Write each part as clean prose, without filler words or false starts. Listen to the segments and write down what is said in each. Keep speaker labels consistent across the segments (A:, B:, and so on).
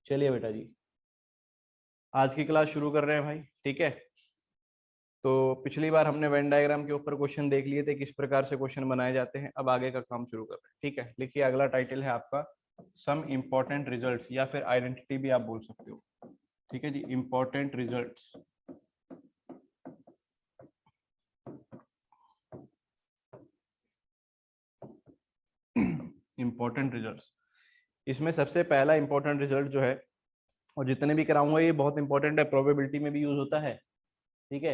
A: चलिए बेटा जी, आज की क्लास शुरू कर रहे हैं भाई। ठीक है, तो पिछली बार हमने वेन डायग्राम के ऊपर क्वेश्चन देख लिए थे, किस प्रकार से क्वेश्चन बनाए जाते हैं। अब आगे का काम शुरू कर रहे हैं। ठीक है, लिखिए, अगला टाइटल है आपका सम इम्पोर्टेंट रिजल्ट्स, या फिर आइडेंटिटी भी आप बोल सकते हो। ठीक है जी, इम्पोर्टेंट रिजल्ट्स। इम्पोर्टेंट रिजल्ट्स, इसमें सबसे पहला इंपॉर्टेंट रिजल्ट जो है, और जितने भी कराऊंगा ये बहुत इंपॉर्टेंट है, प्रोबेबिलिटी में भी यूज होता है। ठीक है,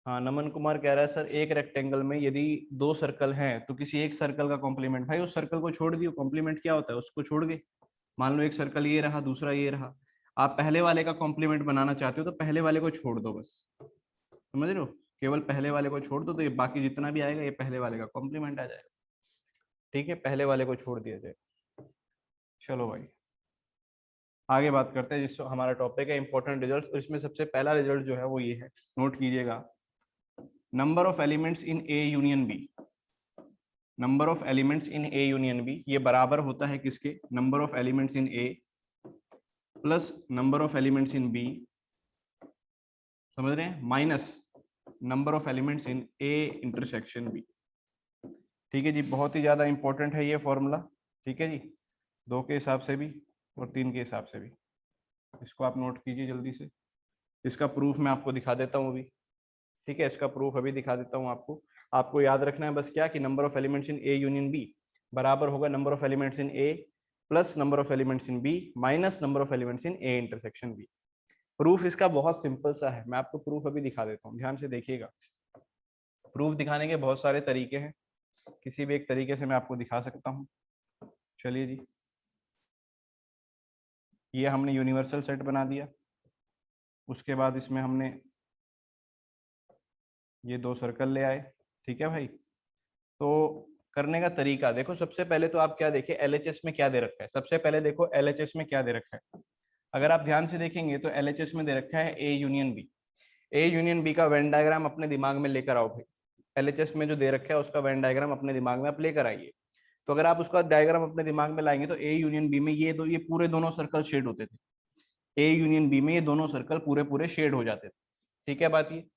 A: हाँ, नमन कुमार कह रहा है सर एक रेक्टेंगल में यदि दो सर्कल हैं तो किसी एक सर्कल का कॉम्प्लीमेंट, भाई उस सर्कल को छोड़ दियो। कॉम्प्लीमेंट क्या होता है, उसको छोड़ के। मान लो एक सर्कल ये रहा, दूसरा ये रहा, आप पहले वाले का कॉम्प्लीमेंट बनाना चाहते हो तो पहले वाले को छोड़ दो बस। समझ रहे हो, केवल पहले वाले को छोड़ दो तो ये बाकी जितना भी आएगा ये पहले वाले का कॉम्प्लीमेंट आ जाएगा। ठीक है, पहले वाले को छोड़ दिया जाए। चलो भाई आगे बात करते हैं, जिसको हमारा टॉपिक है इंपॉर्टेंट रिजल्ट। और इसमें सबसे पहला रिजल्ट जो है वो ये है, नोट कीजिएगा, number of elements in A union B. Number of elements in A union B, ये बराबर होता है किसके, number of elements in A plus number of elements in B, समझ रहे हैं, minus number of elements in A intersection B. ठीक है जी, बहुत ही ज्यादा इंपॉर्टेंट है ये फॉर्मूला। ठीक है जी, 2 के हिसाब से भी और 3 के हिसाब से भी, इसको आप नोट कीजिए जल्दी से। इसका प्रूफ मैं आपको दिखा देता हूँ अभी। ठीक है, इसका प्रूफ अभी दिखा देता हूँ आपको। आपको याद रखना है बस क्या, कि number of elements in A union B बराबर होगा number of elements in A plus number of elements in B minus number of elements in A intersection B. Proof इसका बहुत सिंपल सा है, मैं आपको प्रूफ अभी दिखा देता हूँ, ध्यान से देखिएगा। प्रूफ दिखाने के बहुत सारे तरीके हैं, किसी भी एक तरीके से मैं आपको दिखा सकता हूँ। चलिए जी, ये हमने यूनिवर्सल सेट बना दिया, उसके बाद इसमें हमने ये 2 सर्कल ले आए। ठीक है भाई, तो करने का तरीका देखो, सबसे पहले तो आप क्या देखें, एलएचएस में क्या दे रखा है। सबसे पहले देखो एलएचएस में क्या दे रखा है। अगर आप ध्यान से देखेंगे तो एलएचएस में दे रखा है A union B. A union B का वेन डायग्राम अपने दिमाग में लेकर आओ भाई। एलएचएस में जो दे रखा है उसका वेन डायग्राम अपने दिमाग में आप लेकर आइए। तो अगर आप उसका डायग्राम अपने दिमाग में लाएंगे तो ए यूनियन बी में ये पूरे दोनों सर्कल शेड होते थे। ए यूनियन बी में ये दोनों सर्कल पूरे पूरे शेड हो जाते थे। ठीक है बात, ये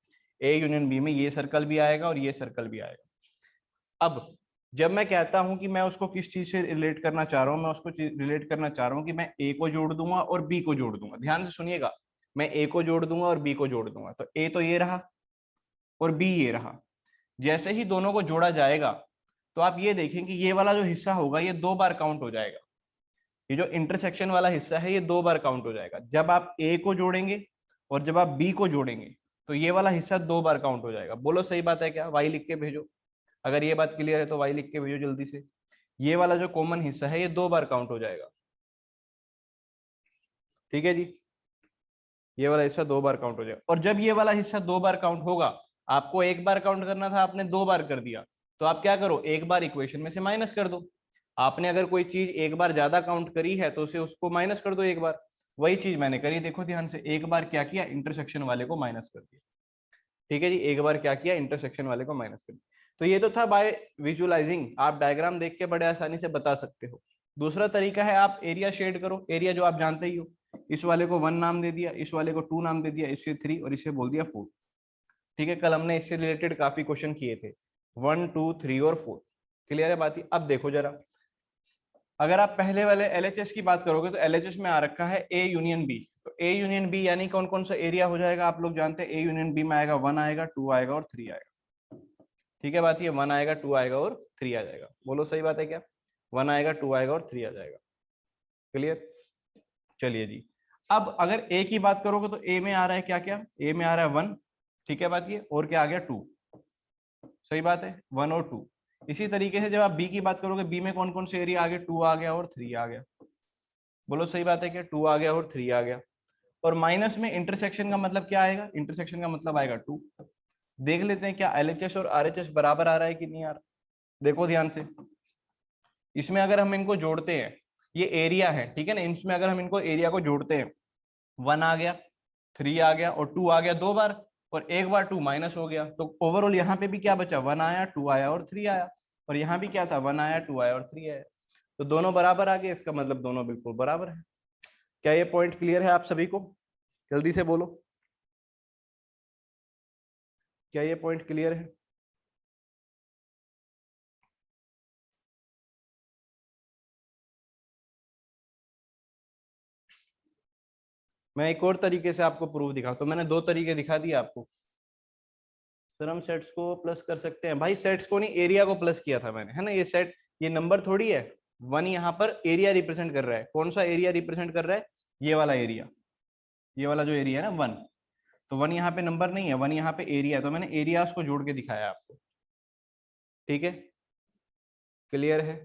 A: ए यूनियन बी में ये सर्कल भी आएगा और ये सर्कल भी आएगा। अब जब मैं कहता हूं कि मैं उसको किस चीज से रिलेट करना चाह रहा हूं, मैं उसको रिलेट करना चाह रहा हूं कि मैं ए को जोड़ दूंगा और बी को जोड़ दूंगा। ध्यान से सुनिएगा, मैं ए को जोड़ दूंगा और बी को जोड़ दूंगा, तो ए तो ये रहा और बी ये रहा। जैसे ही दोनों को जोड़ा जाएगा तो आप ये देखें कि ये वाला जो हिस्सा होगा ये 2 बार काउंट हो जाएगा। ये जो इंटरसेक्शन वाला हिस्सा है ये 2 बार काउंट हो जाएगा। जब आप ए को जोड़ेंगे और जब आप बी को जोड़ेंगे तो ये वाला हिस्सा 2 बार काउंट हो जाएगा। बोलो सही बात है क्या, वाई लिख के भेजो। अगर ये बात क्लियर है तो वाई लिख के भेजो जल्दी से। ये वाला जो कॉमन हिस्सा है ये 2 बार काउंट हो जाएगा। ठीक है जी, ये वाला हिस्सा 2 बार काउंट हो जाएगा। और जब ये वाला हिस्सा 2 बार काउंट होगा, आपको 1 बार काउंट करना था, आपने 2 बार कर दिया, तो आप क्या करो, 1 बार इक्वेशन में से माइनस कर दो। आपने अगर कोई चीज 1 बार ज्यादा काउंट करी है तो उसे उसको माइनस कर दो 1 बार। वही चीज मैंने करी, देखो ध्यान से, 1 बार क्या किया, इंटरसेक्शन वाले को माइनस कर दिया। ठीक है जी, 1 बार क्या किया, इंटरसेक्शन वाले को माइनस कर दिया। तो ये तो था बाय विजुअलाइजिंग, आप डायग्राम देख के बड़े आसानी से बता सकते हो। दूसरा तरीका है आप एरिया शेड करो। एरिया जो आप जानते ही हो, इस वाले को 1 नाम दे दिया, इस वाले को 2 नाम दे दिया, इसे 3 और इसे बोल दिया 4। ठीक है, कल हमने इससे रिलेटेड काफी क्वेश्चन किए थे, 1 2 3 और 4। क्लियर है बात ही। अब देखो जरा, अगर आप पहले वाले एलएचएस की बात करोगे तो एलएचएस में आ रखा है ए यूनियन बी। तो ए यूनियन बी यानी कौन कौन सा एरिया हो जाएगा, आप लोग जानते हैं। ए यूनियन बी में आएगा 1 आएगा, 2 आएगा और 3 आएगा। ठीक है बात, ये 1 आएगा, 2 आएगा और 3 आ जाएगा। बोलो सही बात है क्या, 1 आएगा, 2 आएगा और 3 आ जाएगा। क्लियर। चलिए जी, अब अगर ए की बात करोगे तो ए में आ रहा है क्या क्या, ए में आ रहा है 1। ठीक है बात ये, और क्या आ गया 2। सही बात है, 1 और 2। इसी तरीके से जब आप बी की बात करोगे, बी में कौन कौन से एरिया आ गए, 2 आ गया और 3 आ गया। बोलो सही बात है क्या, 2 आ गया और 3 आ गया। और माइनस में इंटरसेक्शन का मतलब क्या आएगा, इंटरसेक्शन का मतलब आएगा 2। देख लेते हैं क्या एलएचएस और आरएचएस बराबर आ रहा है कि नहीं आ रहा। देखो ध्यान से, इसमें अगर हम इनको जोड़ते हैं, ये एरिया है ठीक है ना, इसमें अगर हम इनको एरिया को जोड़ते हैं, 1 आ गया, 3 आ गया और 2 आ गया 2 बार, और 1 बार 2 माइनस हो गया, तो ओवरऑल यहाँ पे भी क्या बचा, 1 आया, 2 आया और 3 आया। और यहाँ भी क्या था, 1 आया, 2 आया और 3 आया, तो दोनों बराबर आ गए, इसका मतलब दोनों बिल्कुल बराबर है। क्या ये पॉइंट क्लियर है आप सभी को? जल्दी से बोलो, क्या ये पॉइंट क्लियर है? मैं एक और तरीके से आपको प्रूफ दिखा, तो मैंने दो तरीके दिखा दिए आपको। सर हम सेट्स को प्लस कर सकते हैं भाई, सेट्स को नहीं, एरिया को प्लस किया था मैंने, है ना। ये सेट, ये नंबर थोड़ी है, 1 यहाँ पर एरिया रिप्रेजेंट कर रहा है। कौन सा एरिया रिप्रेजेंट कर रहा है? ये वाला एरिया, ये वाला जो एरिया है ना 1, तो 1 यहाँ पे नंबर नहीं है, 1 यहाँ पे एरिया है, तो मैंने एरियाज को जोड़ के दिखाया आपको। ठीक है, क्लियर है?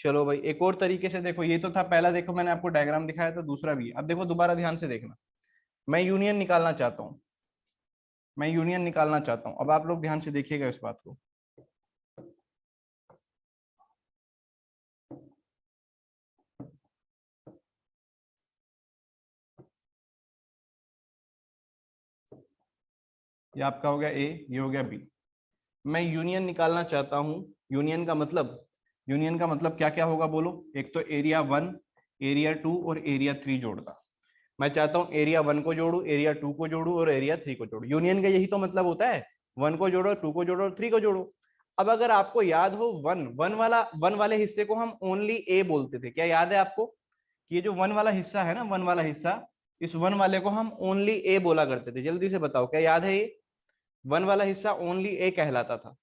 A: चलो भाई एक और तरीके से देखो, ये तो था पहला, देखो मैंने आपको डायग्राम दिखाया था, दूसरा भी है। अब देखो दोबारा ध्यान से देखना, मैं यूनियन निकालना चाहता हूँ, मैं यूनियन निकालना चाहता हूँ। अब आप लोग ध्यान से देखिएगा इस बात को। ये आपका हो गया ए, ये हो गया बी। मैं यूनियन निकालना चाहता हूँ। यूनियन का मतलब, यूनियन का मतलब क्या क्या होगा बोलो? एक तो एरिया 1, एरिया 2 और एरिया 3 जोड़ना। मैं चाहता हूँ एरिया 1 को जोड़ू, एरिया 2 को जोड़ू और एरिया 3 को जोड़ू। यूनियन का यही तो मतलब होता है, 1 को जोड़ो, 2 को जोड़ो और 3 को जोड़ो। अब अगर आपको याद हो, वन वाले हिस्से को हम ओनली ए बोलते थे, क्या याद है आपको? ये जो 1 वाला हिस्सा है ना, 1 वाला हिस्सा, इस 1 वाले को हम ओनली ए बोला करते थे। जल्दी से बताओ, क्या याद है? ये 1 वाला हिस्सा ओनली ए कहलाता था।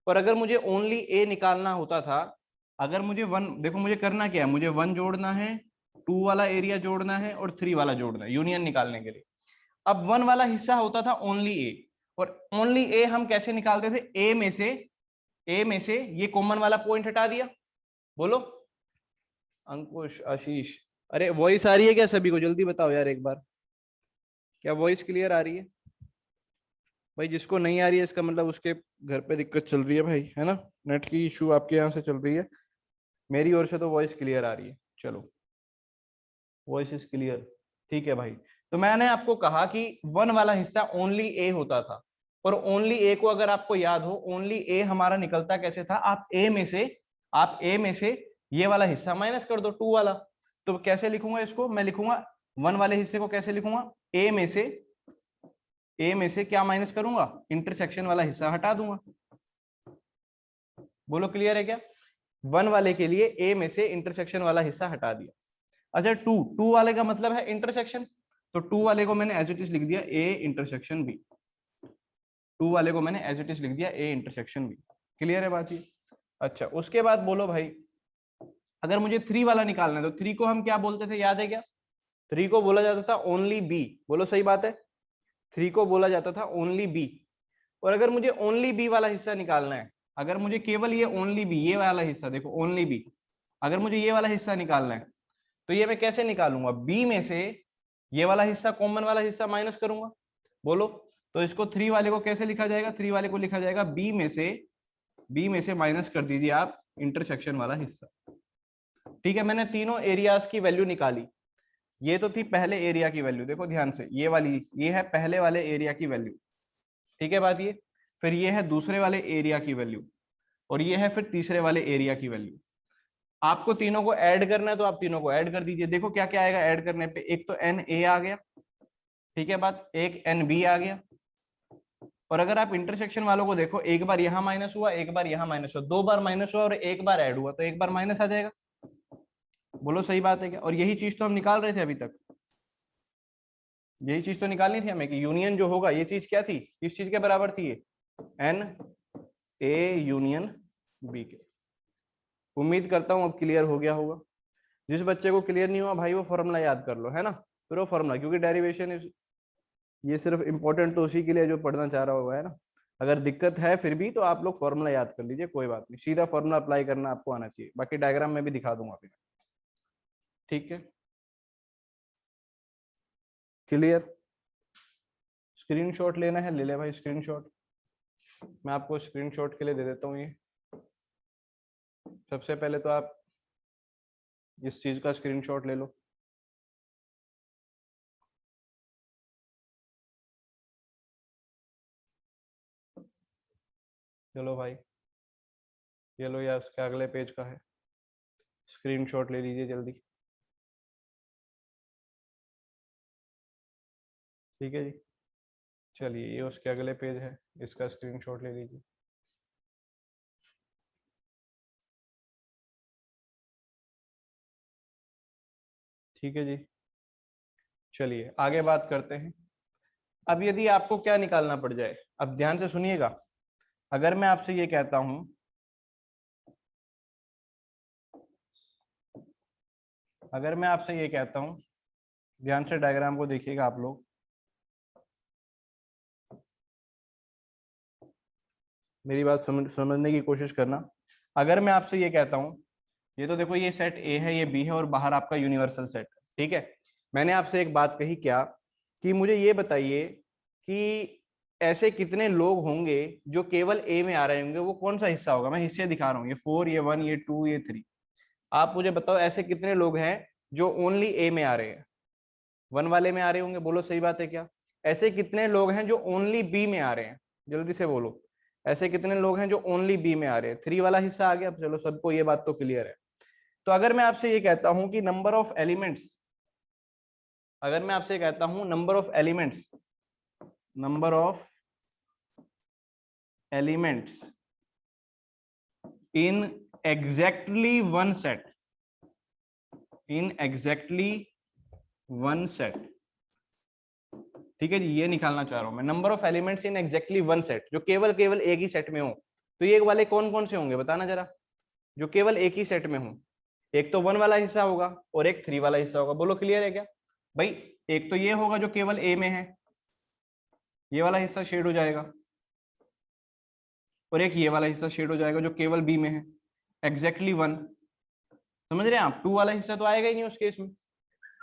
A: और अगर मुझे ओनली ए निकालना होता था, अगर मुझे 1, देखो मुझे करना क्या है, मुझे 1 जोड़ना है, 2 वाला एरिया जोड़ना है और 3 वाला जोड़ना है यूनियन निकालने के लिए। अब 1 वाला हिस्सा होता था ओनली ए, और ओनली ए हम कैसे निकालते थे? ए में से, ए में से ये कॉमन वाला पॉइंट हटा दिया। बोलो अंकुश, आशीष, अरे वॉइस आ रही है क्या सभी को? जल्दी बताओ यार एक बार, क्या वॉइस क्लियर आ रही है? भाई जिसको नहीं आ रही है इसका मतलब उसके घर पे दिक्कत चल रही है भाई, है ना, नेट की इशू आपके यहाँ से चल रही है। मेरी ओर से तो वॉइस क्लियर आ रही है। चलो, वॉइस इज क्लियर, ठीक है भाई। तो मैंने आपको कहा कि 1 वाला हिस्सा ओनली ए होता था, और ओनली ए को अगर आपको याद हो, ओनली ए हमारा निकलता कैसे था? आप ए में से, आप ए में से ये वाला हिस्सा माइनस कर दो, 2 वाला। तो कैसे लिखूंगा इसको? मैं लिखूंगा 1 वाले हिस्से को कैसे लिखूंगा? ए में से, ए में से क्या माइनस करूंगा? इंटरसेक्शन वाला हिस्सा हटा दूंगा। बोलो क्लियर है क्या? 1 वाले के लिए ए में से इंटरसेक्शन वाला हिस्सा हटा दिया। अच्छा, 2 वाले का मतलब है इंटरसेक्शन, तो 2 वाले को मैंने एज इट इज लिख दिया ए इंटरसेक्शन बी। 2 वाले को मैंने एज इट इज लिख दिया ए इंटरसेक्शन बी। क्लियर है बात ये? अच्छा, उसके बाद बोलो भाई, अगर मुझे 3 वाला निकालना है, तो 3 को हम क्या बोलते थे, याद है क्या? 3 को बोला जाता था ओनली बी। बोलो सही बात है, 3 को बोला जाता था ओनली बी। और अगर मुझे ओनली बी वाला हिस्सा निकालना है, अगर मुझे केवल ये ओनली बी, ये वाला हिस्सा देखो ओनली बी, अगर मुझे ये वाला हिस्सा निकालना है, तो ये मैं कैसे निकालूंगा? बी में से ये वाला हिस्सा, कॉमन वाला हिस्सा माइनस करूंगा। बोलो, तो इसको 3 वाले को कैसे लिखा जाएगा? 3 वाले को लिखा जाएगा बी में से, बी में से माइनस कर दीजिए आप इंटरसेक्शन वाला हिस्सा। ठीक है, मैंने तीनों एरियाज की वैल्यू निकाली। ये तो थी पहले एरिया की वैल्यू, देखो ध्यान से, ये वाली, ये है पहले वाले एरिया की वैल्यू। ठीक है बात ये। फिर ये है दूसरे वाले एरिया की वैल्यू, और ये है फिर तीसरे वाले एरिया की वैल्यू। आपको तीनों को ऐड करना है तो आप तीनों को ऐड कर दीजिए। देखो क्या क्या आएगा ऐड करने पे, एक तो एन ए आ गया, ठीक है बात, एक एन बी आ गया। और अगर आप इंटरसेक्शन वालों को देखो, एक बार यहां माइनस हुआ, एक बार यहां माइनस हुआ, 2 बार माइनस हुआ और एक बार ऐड हुआ, तो एक बार माइनस आ जाएगा। बोलो सही बात है क्या? और यही चीज तो हम निकाल रहे थे अभी तक, यही चीज तो निकालनी थी हमें कि यूनियन जो होगा, ये चीज क्या थी, किस चीज के बराबर थी ये? एन ए यूनियन बी के। उम्मीद करता हूं अब क्लियर हो गया होगा। जिस बच्चे को क्लियर नहीं हुआ भाई, वो फॉर्मूला याद कर लो, है ना, फिर वो फॉर्मूला, क्योंकि डेरिवेशन इज, ये सिर्फ इंपॉर्टेंट तो उसी के लिए जो पढ़ना चाह रहा होगा, है ना। अगर दिक्कत है फिर भी, तो आप लोग फॉर्मूला याद कर लीजिए, कोई बात नहीं, सीधा फॉर्मूला अप्लाई करना आपको आना चाहिए। बाकी डायग्राम में भी दिखा दूंगा फिर। ठीक है, क्लियर? स्क्रीनशॉट लेना है ले ले भाई, स्क्रीनशॉट मैं आपको स्क्रीनशॉट के लिए दे देता हूँ ये। सबसे पहले तो आप इस चीज का स्क्रीनशॉट ले लो। चलो भाई, ये लो, या उसके अगले पेज का है, स्क्रीनशॉट ले लीजिए जल्दी। ठीक है जी, चलिए ये उसके अगले पेज है, इसका स्क्रीनशॉट ले लीजिए। ठीक है जी, चलिए आगे बात करते हैं। अब यदि आपको क्या निकालना पड़ जाए, अब ध्यान से सुनिएगा। अगर मैं आपसे ये कहता हूं, अगर मैं आपसे ये कहता हूं, ध्यान से डायग्राम को देखिएगा आप लोग, मेरी बात समझने की कोशिश करना। अगर मैं आपसे ये कहता हूं, ये तो देखो ये सेट ए है, ये बी है, और बाहर आपका यूनिवर्सल सेट है, ठीक है। मैंने आपसे एक बात कही क्या, कि मुझे ये बताइए कि ऐसे कितने लोग होंगे जो केवल ए में आ रहे होंगे, वो कौन सा हिस्सा होगा। मैं हिस्से दिखा रहा हूँ, ये 4, ये 1, ये 2, ये 3। आप मुझे बताओ ऐसे कितने लोग हैं जो ओनली ए में आ रहे हैं। 1 वाले में आ रहे होंगे, बोलो सही बात है क्या। ऐसे कितने लोग हैं जो ओनली बी में आ रहे हैं, जल्दी से बोलो। ऐसे कितने लोग हैं जो ओनली बी में आ रहे हैं। 3 वाला हिस्सा आ गया, चलो सबको ये बात तो क्लियर है। तो अगर मैं आपसे ये कहता हूं कि नंबर ऑफ एलिमेंट्स, अगर मैं आपसे कहता हूं number of elements, number of elements in exactly one set, in exactly one set, ठीक है जी, ये निकालना चाह रहा हूं मैं। Number of elements in exactly one set, जो केवल केवल एक ही सेट में हो। तो ये वाले कौन कौन से होंगे बताना जरा, जो केवल एक ही सेट में हो। एक तो 1 वाला हिस्सा होगा और एक 3 वाला हिस्सा होगा, बोलो क्लियर है क्या भाई। एक तो ये होगा जो केवल ए में है, ये वाला हिस्सा शेड हो जाएगा, और एक ये वाला हिस्सा शेड हो जाएगा जो केवल बी में है, एग्जैक्टली 1। समझ रहे हैं आप, 2 वाला हिस्सा तो आएगा ही नहीं उस केस में।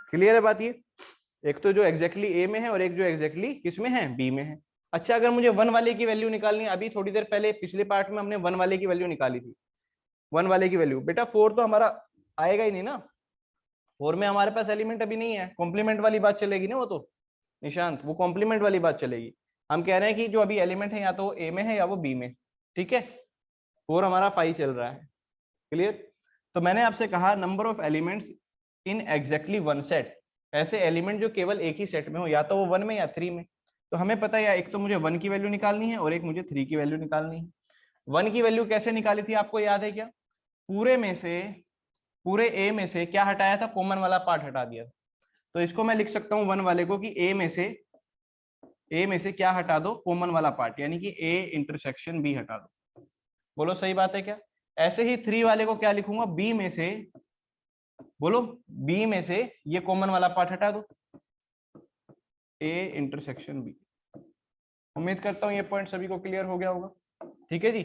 A: क्लियर है बात ये। एक तो जो एग्जैक्टली ए में है और एक जो एग्जैक्टली किस में है, बी में है। अच्छा, अगर मुझे 1 वाले की वैल्यू निकालनी है, अभी थोड़ी देर पहले पिछले पार्ट में हमने 1 वाले की वैल्यू निकाली थी। 1 वाले की वैल्यू बेटा 4 तो हमारा आएगा ही नहीं ना, 4 में हमारे पास एलिमेंट अभी नहीं है। कॉम्प्लीमेंट वाली बात चलेगी ना वो तो, निशांत, वो कॉम्प्लीमेंट वाली बात चलेगी। हम कह रहे हैं कि जो अभी एलिमेंट है या तो वो ए में है या वो बी में, ठीक है। 4 हमारा 5 चल रहा है, क्लियर। तो मैंने आपसे कहा number of elements in exactly one set, ऐसे एलिमेंट जो केवल एक ही सेट में हो, या तो वो 1 में या 3 में। तो हमें पता है, या एक तो मुझे 1 की वैल्यू निकालनी है और एक मुझे 3 की वैल्यू निकालनी है। 1 की वैल्यू कैसे निकाली थी आपको याद है क्या, पूरे में से, पूरे ए में से क्या हटाया था, कॉमन वाला पार्ट हटा दिया। तो इसको मैं लिख सकता हूँ 1 वाले को कि ए में से क्या हटा दो, कॉमन वाला पार्ट, यानी कि ए इंटरसेक्शन बी हटा दो। बोलो सही बात है क्या। ऐसे ही 3 वाले को क्या लिखूंगा, बी में से, बोलो, बी में से ये कॉमन वाला पार्ट हटा दो, ए इंटरसेक्शन बी। उम्मीद करता हूं ये पॉइंट सभी को क्लियर हो गया होगा, ठीक है जी।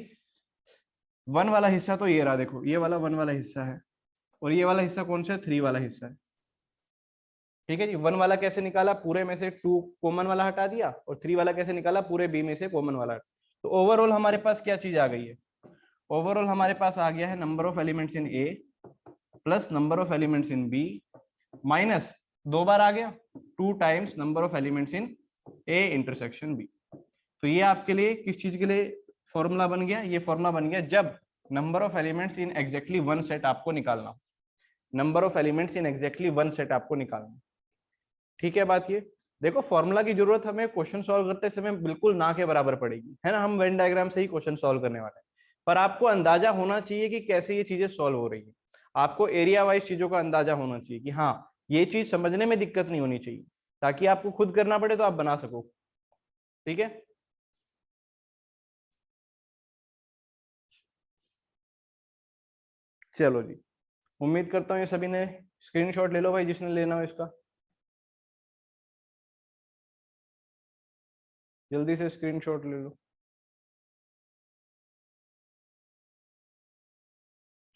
A: 1 वाला हिस्सा तो ये रहा, देखो ये वाला 1 वाला हिस्सा है, और ये वाला हिस्सा कौन सा है, 3 वाला हिस्सा है, ठीक है जी। 1 वाला कैसे निकाला, पूरे में से 2 कॉमन वाला हटा दिया, और 3 वाला कैसे निकाला, पूरे बी में से कॉमन वाला। तो ओवरऑल हमारे पास क्या चीज आ गई है, ओवरऑल हमारे पास आ गया है number of elements in A plus number of elements in B minus 2 बार आ गया 2 times number of elements in A intersection B. तो ये आपके लिए किस चीज के लिए फॉर्मूला बन गया, ये फॉर्मूला बन गया जब number of elements in exactly one set आपको निकालना, number of elements in exactly one set आपको निकालना, ठीक है बात ये। देखो फॉर्मूला की जरूरत हमें क्वेश्चन सॉल्व करते समय बिल्कुल ना के बराबर पड़ेगी, है ना। हम वेन डायग्राम से ही क्वेश्चन सॉल्व करने वाले हैं, पर आपको अंदाजा होना चाहिए कि कैसे ये चीजें सॉल्व हो रही है। आपको एरिया वाइज चीजों का अंदाजा होना चाहिए कि हाँ ये चीज समझने में दिक्कत नहीं होनी चाहिए, ताकि आपको खुद करना पड़े तो आप बना सको, ठीक है। चलो जी, उम्मीद करता हूँ ये सभी ने स्क्रीनशॉट ले लो भाई, जिसने लेना हो इसका, जल्दी से स्क्रीनशॉट ले लो।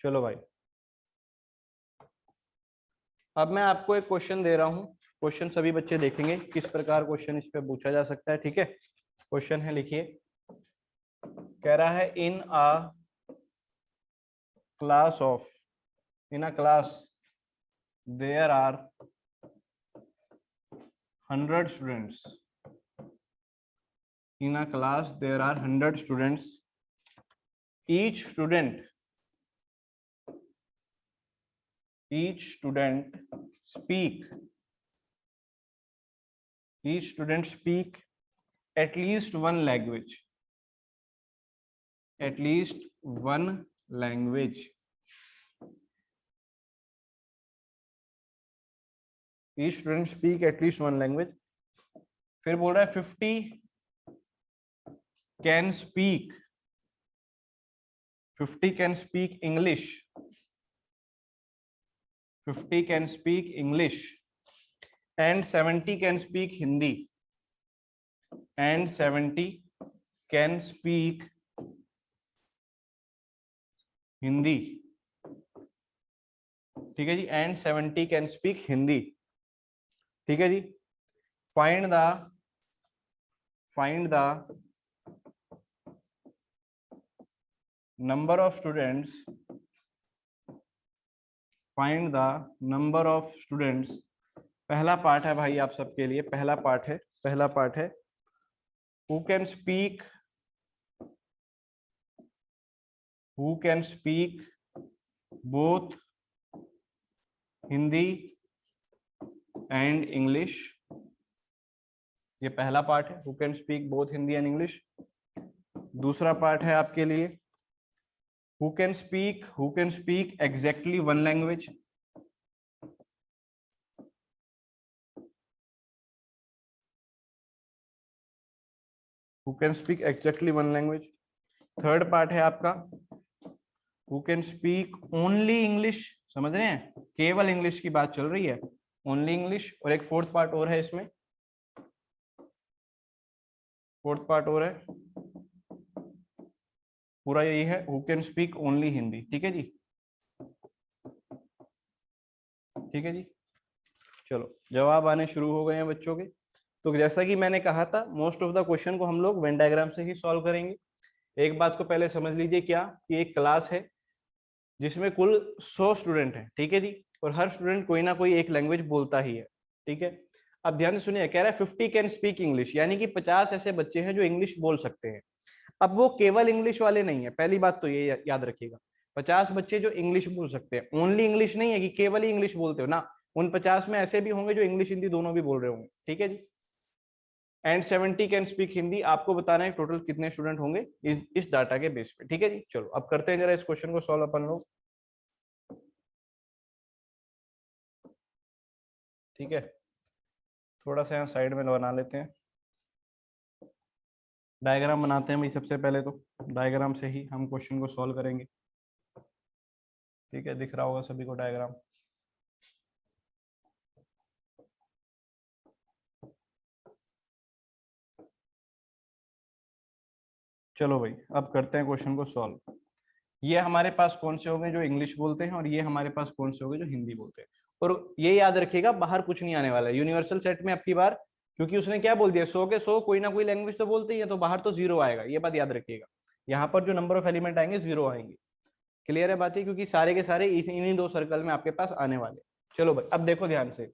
A: चलो भाई, अब मैं आपको एक क्वेश्चन दे रहा हूँ। क्वेश्चन सभी बच्चे देखेंगे किस प्रकार क्वेश्चन इस पे पूछा जा सकता है, ठीक है। क्वेश्चन है, लिखिए। कह रहा है in a class of, in a class there are 100 students, in a class there are 100 students, each student each student speak at least one language, at least one language. Each student speak at least one language. फिर बोल रहा है 50 can speak English. 50 can speak English and 70 can speak Hindi. And 70 can speak Hindi. ठीक है जी, and 70 can speak Hindi. ठीक है जी. Find the number of students. Find the number of students. पहला part है भाई आप सबके लिए, पहला पार्ट है who can speak both Hindi and English. ये पहला पार्ट है, who can speak both Hindi and English. दूसरा पार्ट है आपके लिए who can speak exactly one language. Who can speak exactly one language. Third part है आपका who can speak only English. समझ रहे हैं, केवल इंग्लिश की बात चल रही है, ओनली इंग्लिश. और एक फोर्थ पार्ट और है इसमें, पूरा यही है who can speak only Hindi. ठीक है जी, ठीक है जी. चलो जवाब आने शुरू हो गए हैं बच्चों के. तो जैसा कि मैंने कहा था, मोस्ट ऑफ द क्वेश्चन को हम लोग वेन डायग्राम से ही सॉल्व करेंगे. एक बात को पहले समझ लीजिए, क्या कि एक क्लास है जिसमें कुल 100 स्टूडेंट हैं. ठीक है जी, और हर स्टूडेंट कोई ना कोई एक लैंग्वेज बोलता ही है. ठीक है, अब ध्यान से सुनिए, कह रहा है 50 कैन स्पीक इंग्लिश, यानी कि 50 ऐसे बच्चे हैं जो इंग्लिश बोल सकते हैं. अब वो केवल इंग्लिश वाले नहीं है, पहली बात तो ये याद रखिएगा. 50 बच्चे जो इंग्लिश बोल सकते हैं, ओनली इंग्लिश नहीं है कि केवल ही इंग्लिश बोलते हो ना. उन 50 में ऐसे भी होंगे जो इंग्लिश हिंदी दोनों भी बोल रहे होंगे. ठीक है जी. And 70 can speak Hindi. आपको बताना है टोटल कितने स्टूडेंट होंगे इस डाटा के बेस पे. ठीक है जी. चलो अब करते हैं जरा इस क्वेश्चन को सॉल्व अपन लोग. ठीक है, थोड़ा सा यहाँ साइड में बना लेते हैं, डायग्राम बनाते हैं भाई. सबसे पहले तो डायग्राम से ही हम क्वेश्चन को सॉल्व करेंगे. ठीक है, दिख रहा होगा सभी को डायग्राम. चलो भाई अब करते हैं क्वेश्चन को सॉल्व. ये हमारे पास कौन से हो गए जो इंग्लिश बोलते हैं, और ये हमारे पास कौन से हो गए जो हिंदी बोलते हैं. और ये याद रखिएगा, बाहर कुछ नहीं आने वाला है यूनिवर्सल सेट में अब की बार, क्योंकि उसने क्या बोल दिया, 100 के 100 कोई ना कोई लैंग्वेज तो बोलते ही है, तो बाहर तो 0 आएगा. ये बात याद रखिएगा, यहाँ पर जो नंबर ऑफ एलिमेंट आएंगे 0 आएंगे. क्लियर है बात है, क्योंकि सारे के सारे इन्हीं 2 सर्कल में आपके पास आने वाले. चलो भाई अब देखो ध्यान से,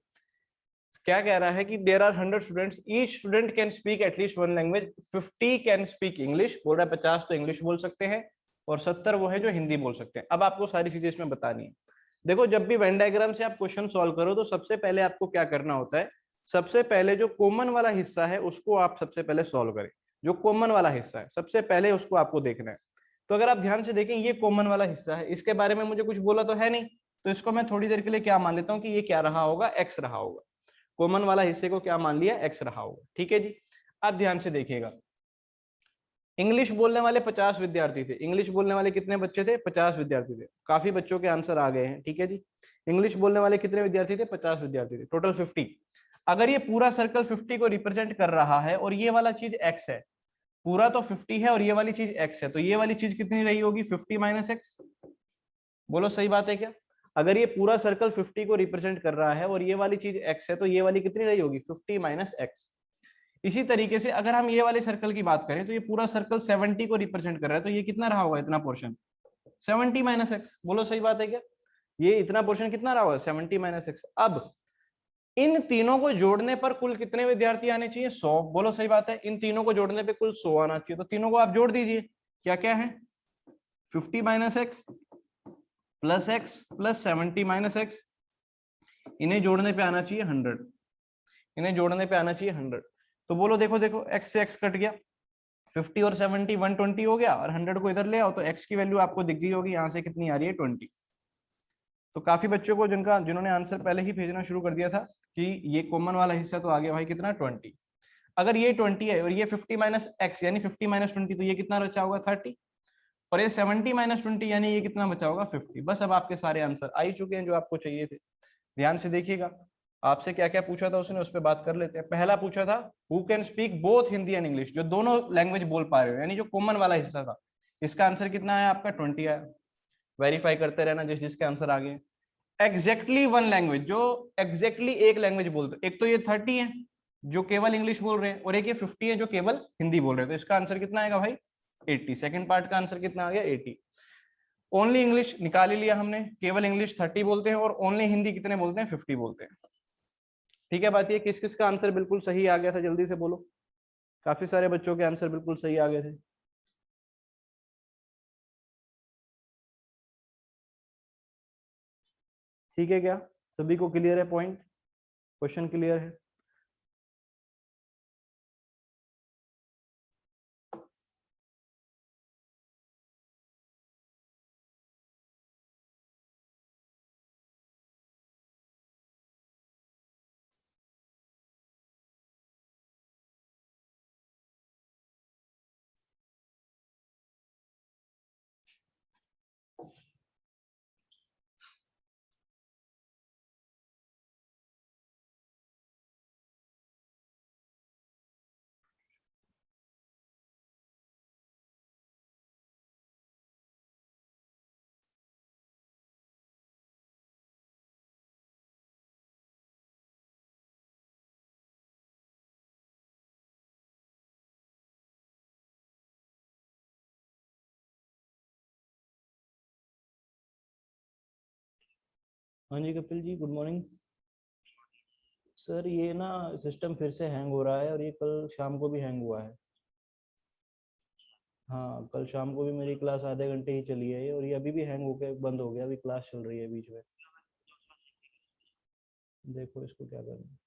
A: क्या कह रहा है कि there are 100 students, each student can speak at least one language. 50 can speak English, बोल रहा है 50 तो इंग्लिश बोल सकते हैं, और 70 वो है जो हिंदी बोल सकते हैं. अब आपको सारी चीजें इसमें बतानी है. देखो, जब भी वेन डायग्राम से आप क्वेश्चन सॉल्व करो तो सबसे पहले आपको क्या करना होता है, सबसे पहले जो कॉमन वाला हिस्सा है उसको आप सबसे पहले सॉल्व करें. जो कॉमन वाला हिस्सा है सबसे पहले उसको आपको देखना है. तो अगर आप ध्यान से देखें, ये कॉमन वाला हिस्सा है, इसके बारे में मुझे कुछ बोला तो है नहीं, तो इसको मैं थोड़ी देर के लिए क्या मान लेता हूँ कि ये क्या रहा होगा, एक्स रहा होगा. कॉमन वाला हिस्से को क्या मान लिया, एक्स रहा होगा. ठीक है जी. अब ध्यान से देखिएगा, इंग्लिश बोलने वाले 50 विद्यार्थी थे. इंग्लिश बोलने वाले कितने बच्चे थे, 50 विद्यार्थी थे. काफी बच्चों के आंसर आ गए हैं. ठीक है जी. इंग्लिश बोलने वाले कितने विद्यार्थी थे, 50 विद्यार्थी थे, टोटल 50. अगर ये पूरा सर्कल 50 को रिप्रेजेंट कर रहा है और ये वाला चीज x है, पूरा तो 50 है और ये वाली चीज x है, तो ये वाली चीज कितनी रही होगी, 50 माइनस एक्स. बोलो सही बात है क्या. अगर ये पूरा सर्कल 50 को रिप्रेजेंट कर रहा है और ये वाली चीज x है, तो ये वाली कितनी रही होगी, 50 माइनस एक्स. इसी तरीके से अगर हम ये वाले सर्कल की बात करें तो ये पूरा सर्कल 70 को रिप्रेजेंट कर रहा है, तो ये कितना रहा होगा, इतना पोर्शन 70 माइनस एक्स. बोलो सही बात है क्या. ये इतना पोर्शन कितना रहा होगा, 70 माइनस एक्स. अब इन तीनों को जोड़ने पर कुल कितने विद्यार्थी आने चाहिए, 100. बोलो सही बात है, इन तीनों को जोड़ने पे कुल 100 आना चाहिए. तो तीनों को आप जोड़ दीजिए, क्या क्या है, 50 minus x plus x plus 70 minus x. इन्हें जोड़ने पे आना चाहिए 100, इन्हें जोड़ने पे आना चाहिए 100। तो बोलो देखो देखो, x से x कट गया, 50 और 70 120 हो गया, और 100 को इधर ले आओ तो x की वैल्यू आपको दिख गई होगी, यहाँ से कितनी आ रही है 20। तो काफी बच्चों को जिन्होंने आंसर पहले ही भेजना शुरू कर दिया था कि ये कॉमन वाला हिस्सा तो आ गया भाई कितना 20। अगर ये 20 है और ये 50 माइनस एक्स यानी 50 माइनस 20, तो ये कितना बचा होगा 30, और ये 70 माइनस 20 यानी ये कितना बचा होगा 50। बस अब आपके सारे आंसर आ ही चुके हैं जो आपको चाहिए थे। ध्यान से देखिएगा, आपसे क्या क्या पूछा था उसने, उस पर बात कर लेते हैं। पहला पूछा था who can speak both Hindi and English, जो दोनों लैंग्वेज बोल पा रहे हो, यानी जो कॉमन वाला हिस्सा था। इसका आंसर कितना है आपका 20 आया। वेरीफाई करते रहना जिस जिसके आंसर आ गए। एग्जैक्टली वन लैंग्वेज, जो एग्जैक्टली एक लैंग्वेज बोलते, एक तो ये 30 है जो केवल इंग्लिश बोल रहे हैं, और एक ये 50 है जो केवल हिंदी बोल रहे हैं। तो इसका आंसर कितना आएगा भाई 80। सेकंड पार्ट का आंसर कितना आ गया 80। ओनली इंग्लिश निकाल ही लिया हमने, केवल इंग्लिश 30 बोलते हैं, और ओनली हिंदी कितने बोलते हैं 50 बोलते हैं। ठीक है, बात ये किस किस का आंसर बिल्कुल सही आ गया था, जल्दी से बोलो। काफी सारे बच्चों के आंसर बिल्कुल सही आ गए थे। ठीक है क्या, सभी को क्लियर है पॉइंट, क्वेश्चन क्लियर है? हाँ जी Kapil ji, good morning. Sir ये ना सिस्टम फिर से हैंग हो रहा है, और ये कल शाम को भी हैंग हुआ है। हाँ कल शाम को भी मेरी क्लास आधे घंटे ही चली है ये, और ये अभी भी हैंग होके बंद हो गया, अभी क्लास चल रही है बीच में। देखो इसको क्या करना है।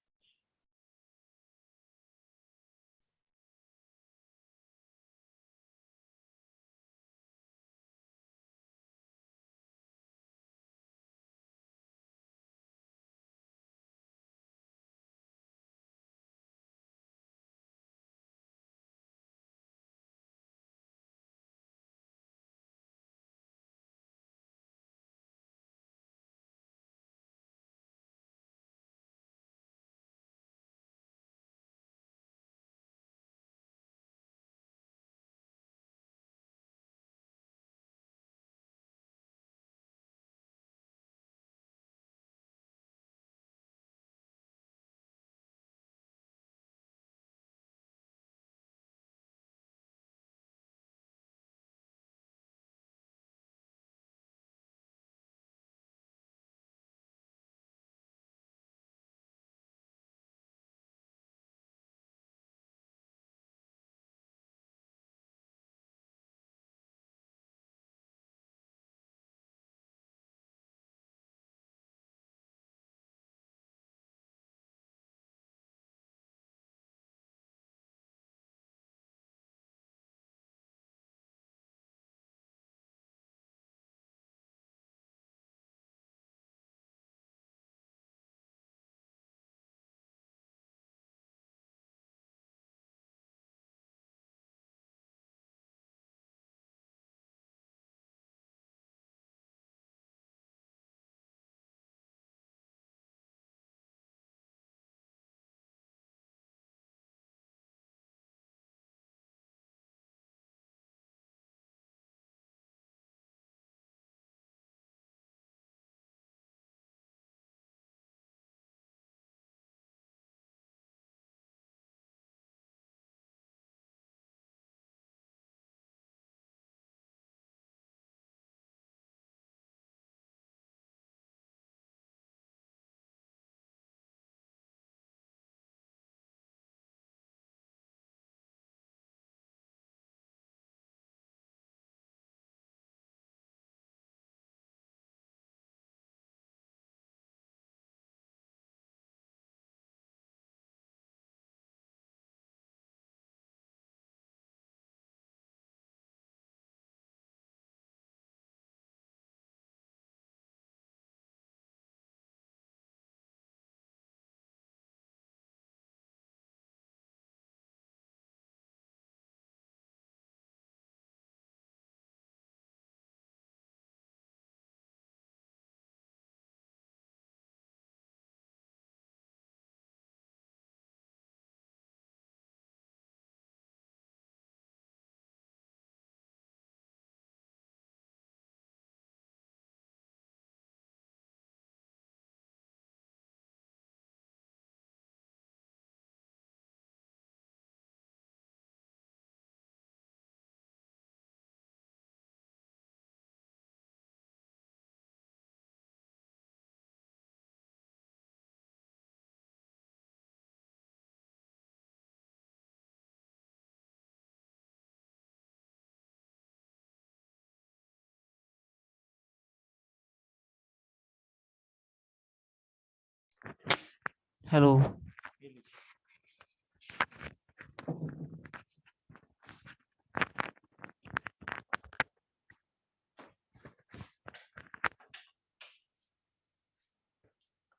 B: हेलो।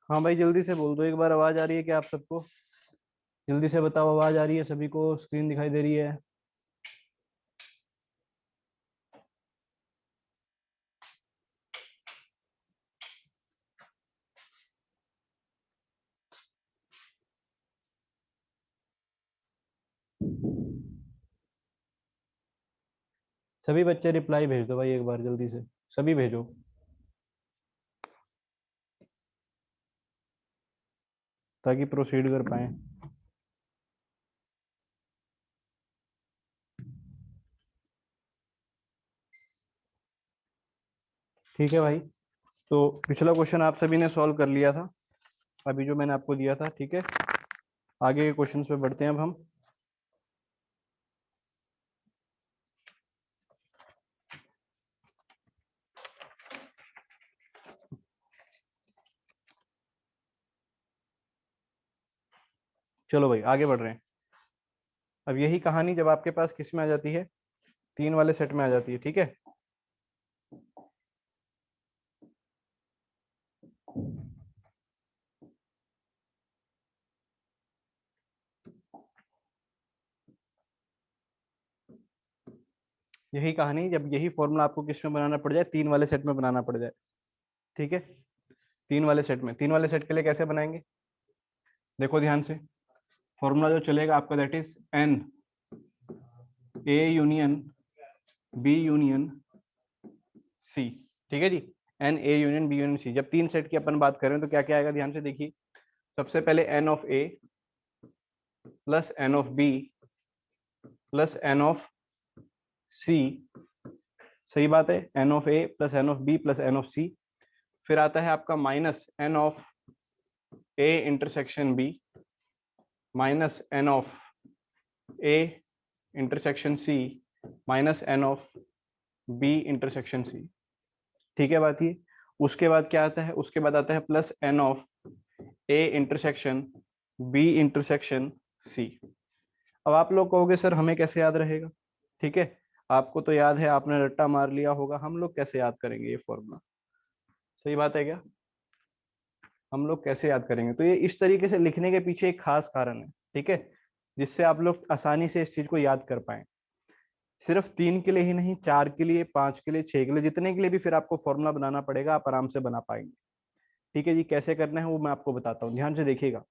A: हाँ भाई जल्दी से बोल दो एक बार, आवाज आ रही है क्या आप सबको? जल्दी से बताओ, आवाज आ रही है सभी को? स्क्रीन दिखाई दे रही है? सभी बच्चे रिप्लाई भेज दो भाई एक बार जल्दी से, सभी भेजो। ताकि प्रोसीड कर पाए। ठीक है भाई, तो पिछला क्वेश्चन आप सभी ने सॉल्व कर लिया था, अभी जो मैंने आपको दिया था। ठीक है, आगे के क्वेश्चंस पे बढ़ते हैं अब हम। चलो भाई आगे बढ़ रहे हैं। अब यही कहानी जब आपके पास किस में आ जाती है, 3 वाले सेट में आ जाती है। ठीक है, यही कहानी जब यही फॉर्मूला आपको किस में बनाना पड़ जाए, 3 वाले सेट में बनाना पड़ जाए। ठीक है, 3 वाले सेट में, 3 वाले सेट के लिए कैसे बनाएंगे, देखो ध्यान से। फॉर्मूला जो चलेगा आपका, that is N A union B union C. ठीक है जी, N A union B union C. जब 3 सेट की अपन बात करें तो क्या क्या आएगा, ध्यान से देखिए। सबसे पहले N of A plus N of B plus N of C. सही बात है, N of A plus N of B plus N of C. फिर आता है आपका minus N of A intersection B minus N of A intersection C minus N of B intersection C. ठीक है बात ये। उसके बाद क्या आता है, उसके बाद आता है plus N of A intersection B intersection C. अब आप लोग कहोगे सर हमें कैसे याद रहेगा? ठीक है, आपको तो याद है, आपने रट्टा मार लिया होगा, हम लोग कैसे याद करेंगे ये फॉर्मूला? सही बात है क्या? हम लोग कैसे याद करेंगे? तो ये इस तरीके से लिखने के पीछे एक खास कारण है। ठीक है, जिससे आप लोग आसानी से इस चीज को याद कर पाए। सिर्फ 3 के लिए ही नहीं, 4 के लिए, 5 के लिए, 6 के लिए, जितने के लिए भी फिर आपको फॉर्मूला बनाना पड़ेगा, आप आराम से बना पाएंगे। ठीक है जी, कैसे करना है वो मैं आपको बताता हूँ, ध्यान से देखिएगा।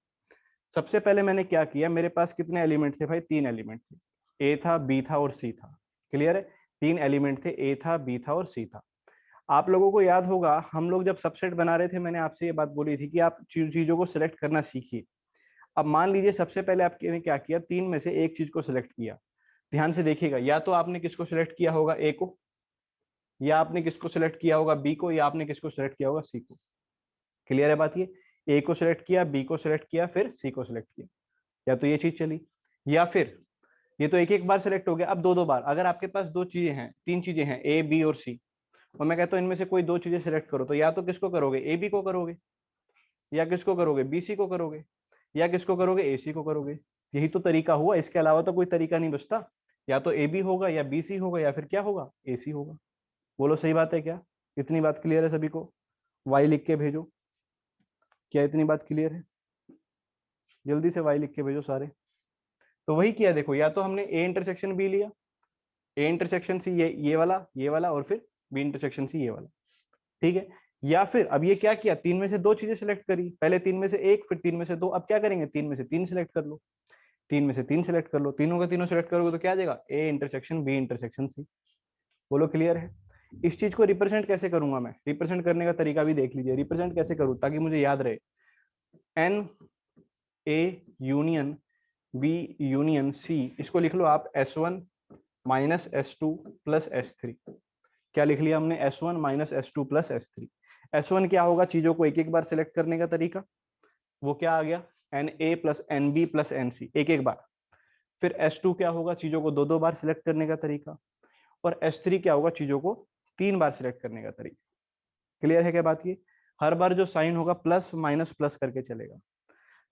A: सबसे पहले मैंने क्या किया, मेरे पास कितने एलिमेंट थे भाई? 3 एलिमेंट थे, ए था, बी था और सी था। क्लियर है? 3 एलिमेंट थे, ए था, बी था और सी था। आप लोगों को याद होगा, हम लोग जब सबसेट बना रहे थे, मैंने आपसे ये बात बोली थी कि आप चीजों को सिलेक्ट करना सीखिए। अब मान लीजिए सबसे पहले आपने क्या किया, 3 में से एक चीज को सिलेक्ट किया। ध्यान से देखिएगा, या तो आपने किसको सिलेक्ट किया होगा, ए को, या आपने किसको सिलेक्ट किया होगा, बी को, या आपने किसको सिलेक्ट किया होगा, सी को। क्लियर है बात ये? ए को सिलेक्ट किया, बी को सिलेक्ट किया, फिर सी को सिलेक्ट किया। या तो ये चीज चली, या फिर ये तो एक एक बार सिलेक्ट हो गया। अब दो दो बार, अगर आपके पास 2 चीजें हैं, 3 चीजें हैं, ए बी और सी, और मैं कहता हूं इनमें से कोई 2 चीजें सिलेक्ट करो, तो या तो किसको करोगे, ए बी को करोगे, या किसको करोगे, बी सी को करोगे, या किसको करोगे, ए सी को करोगे। यही तो तरीका हुआ, इसके अलावा तो कोई तरीका नहीं बचता। या तो ए बी होगा, या बी सी होगा, या फिर क्या होगा, ए सी होगा। बोलो सही बात है क्या? इतनी बात क्लियर है सभी को? वाई लिख के भेजो। क्या इतनी बात क्लियर है? जल्दी से वाई लिख के भेजो सारे। तो वही किया, देखो, या तो हमने ए इंटरसेक्शन बी लिया, ए इंटरसेक्शन सी ये वाला, और फिर बी इंटरसेक्शन सी ये वाला। ठीक है, या फिर अब ये क्या किया, 3 में से 2 चीजें सिलेक्ट करी, पहले 3 में से एक, फिर 3 में से 2। अब क्या करेंगे, 3 में से 3 सिलेक्ट कर लो, 3 में से 3 सिलेक्ट कर लो, तीनों का तीनों सिलेक्ट करोगे तो क्या आ जाएगा, A intersection B intersection C. बोलो क्लियर है? इस चीज को रिप्रेजेंट कैसे करूंगा मैं, रिप्रेजेंट करने का तरीका भी देख लीजिए। रिप्रेजेंट कैसे करूं ताकि मुझे याद रहे, n A union B union C, इसको लिख लो आप S1 minus S2 plus S3। क्या लिख लिया हमने, S1 minus S2 plus S3। S1 क्या होगा, चीजों को एक एक बार सिलेक्ट करने का तरीका, वो क्या आ गया, n A plus n B plus n C, एक एक बार। फिर S2 क्या होगा, चीजों को 2 2 बार सिलेक्ट करने का तरीका। और S3 क्या होगा, चीजों को 3 बार सिलेक्ट करने का तरीका। क्लियर है क्या बात ये? हर बार जो साइन होगा प्लस माइनस प्लस करके चलेगा।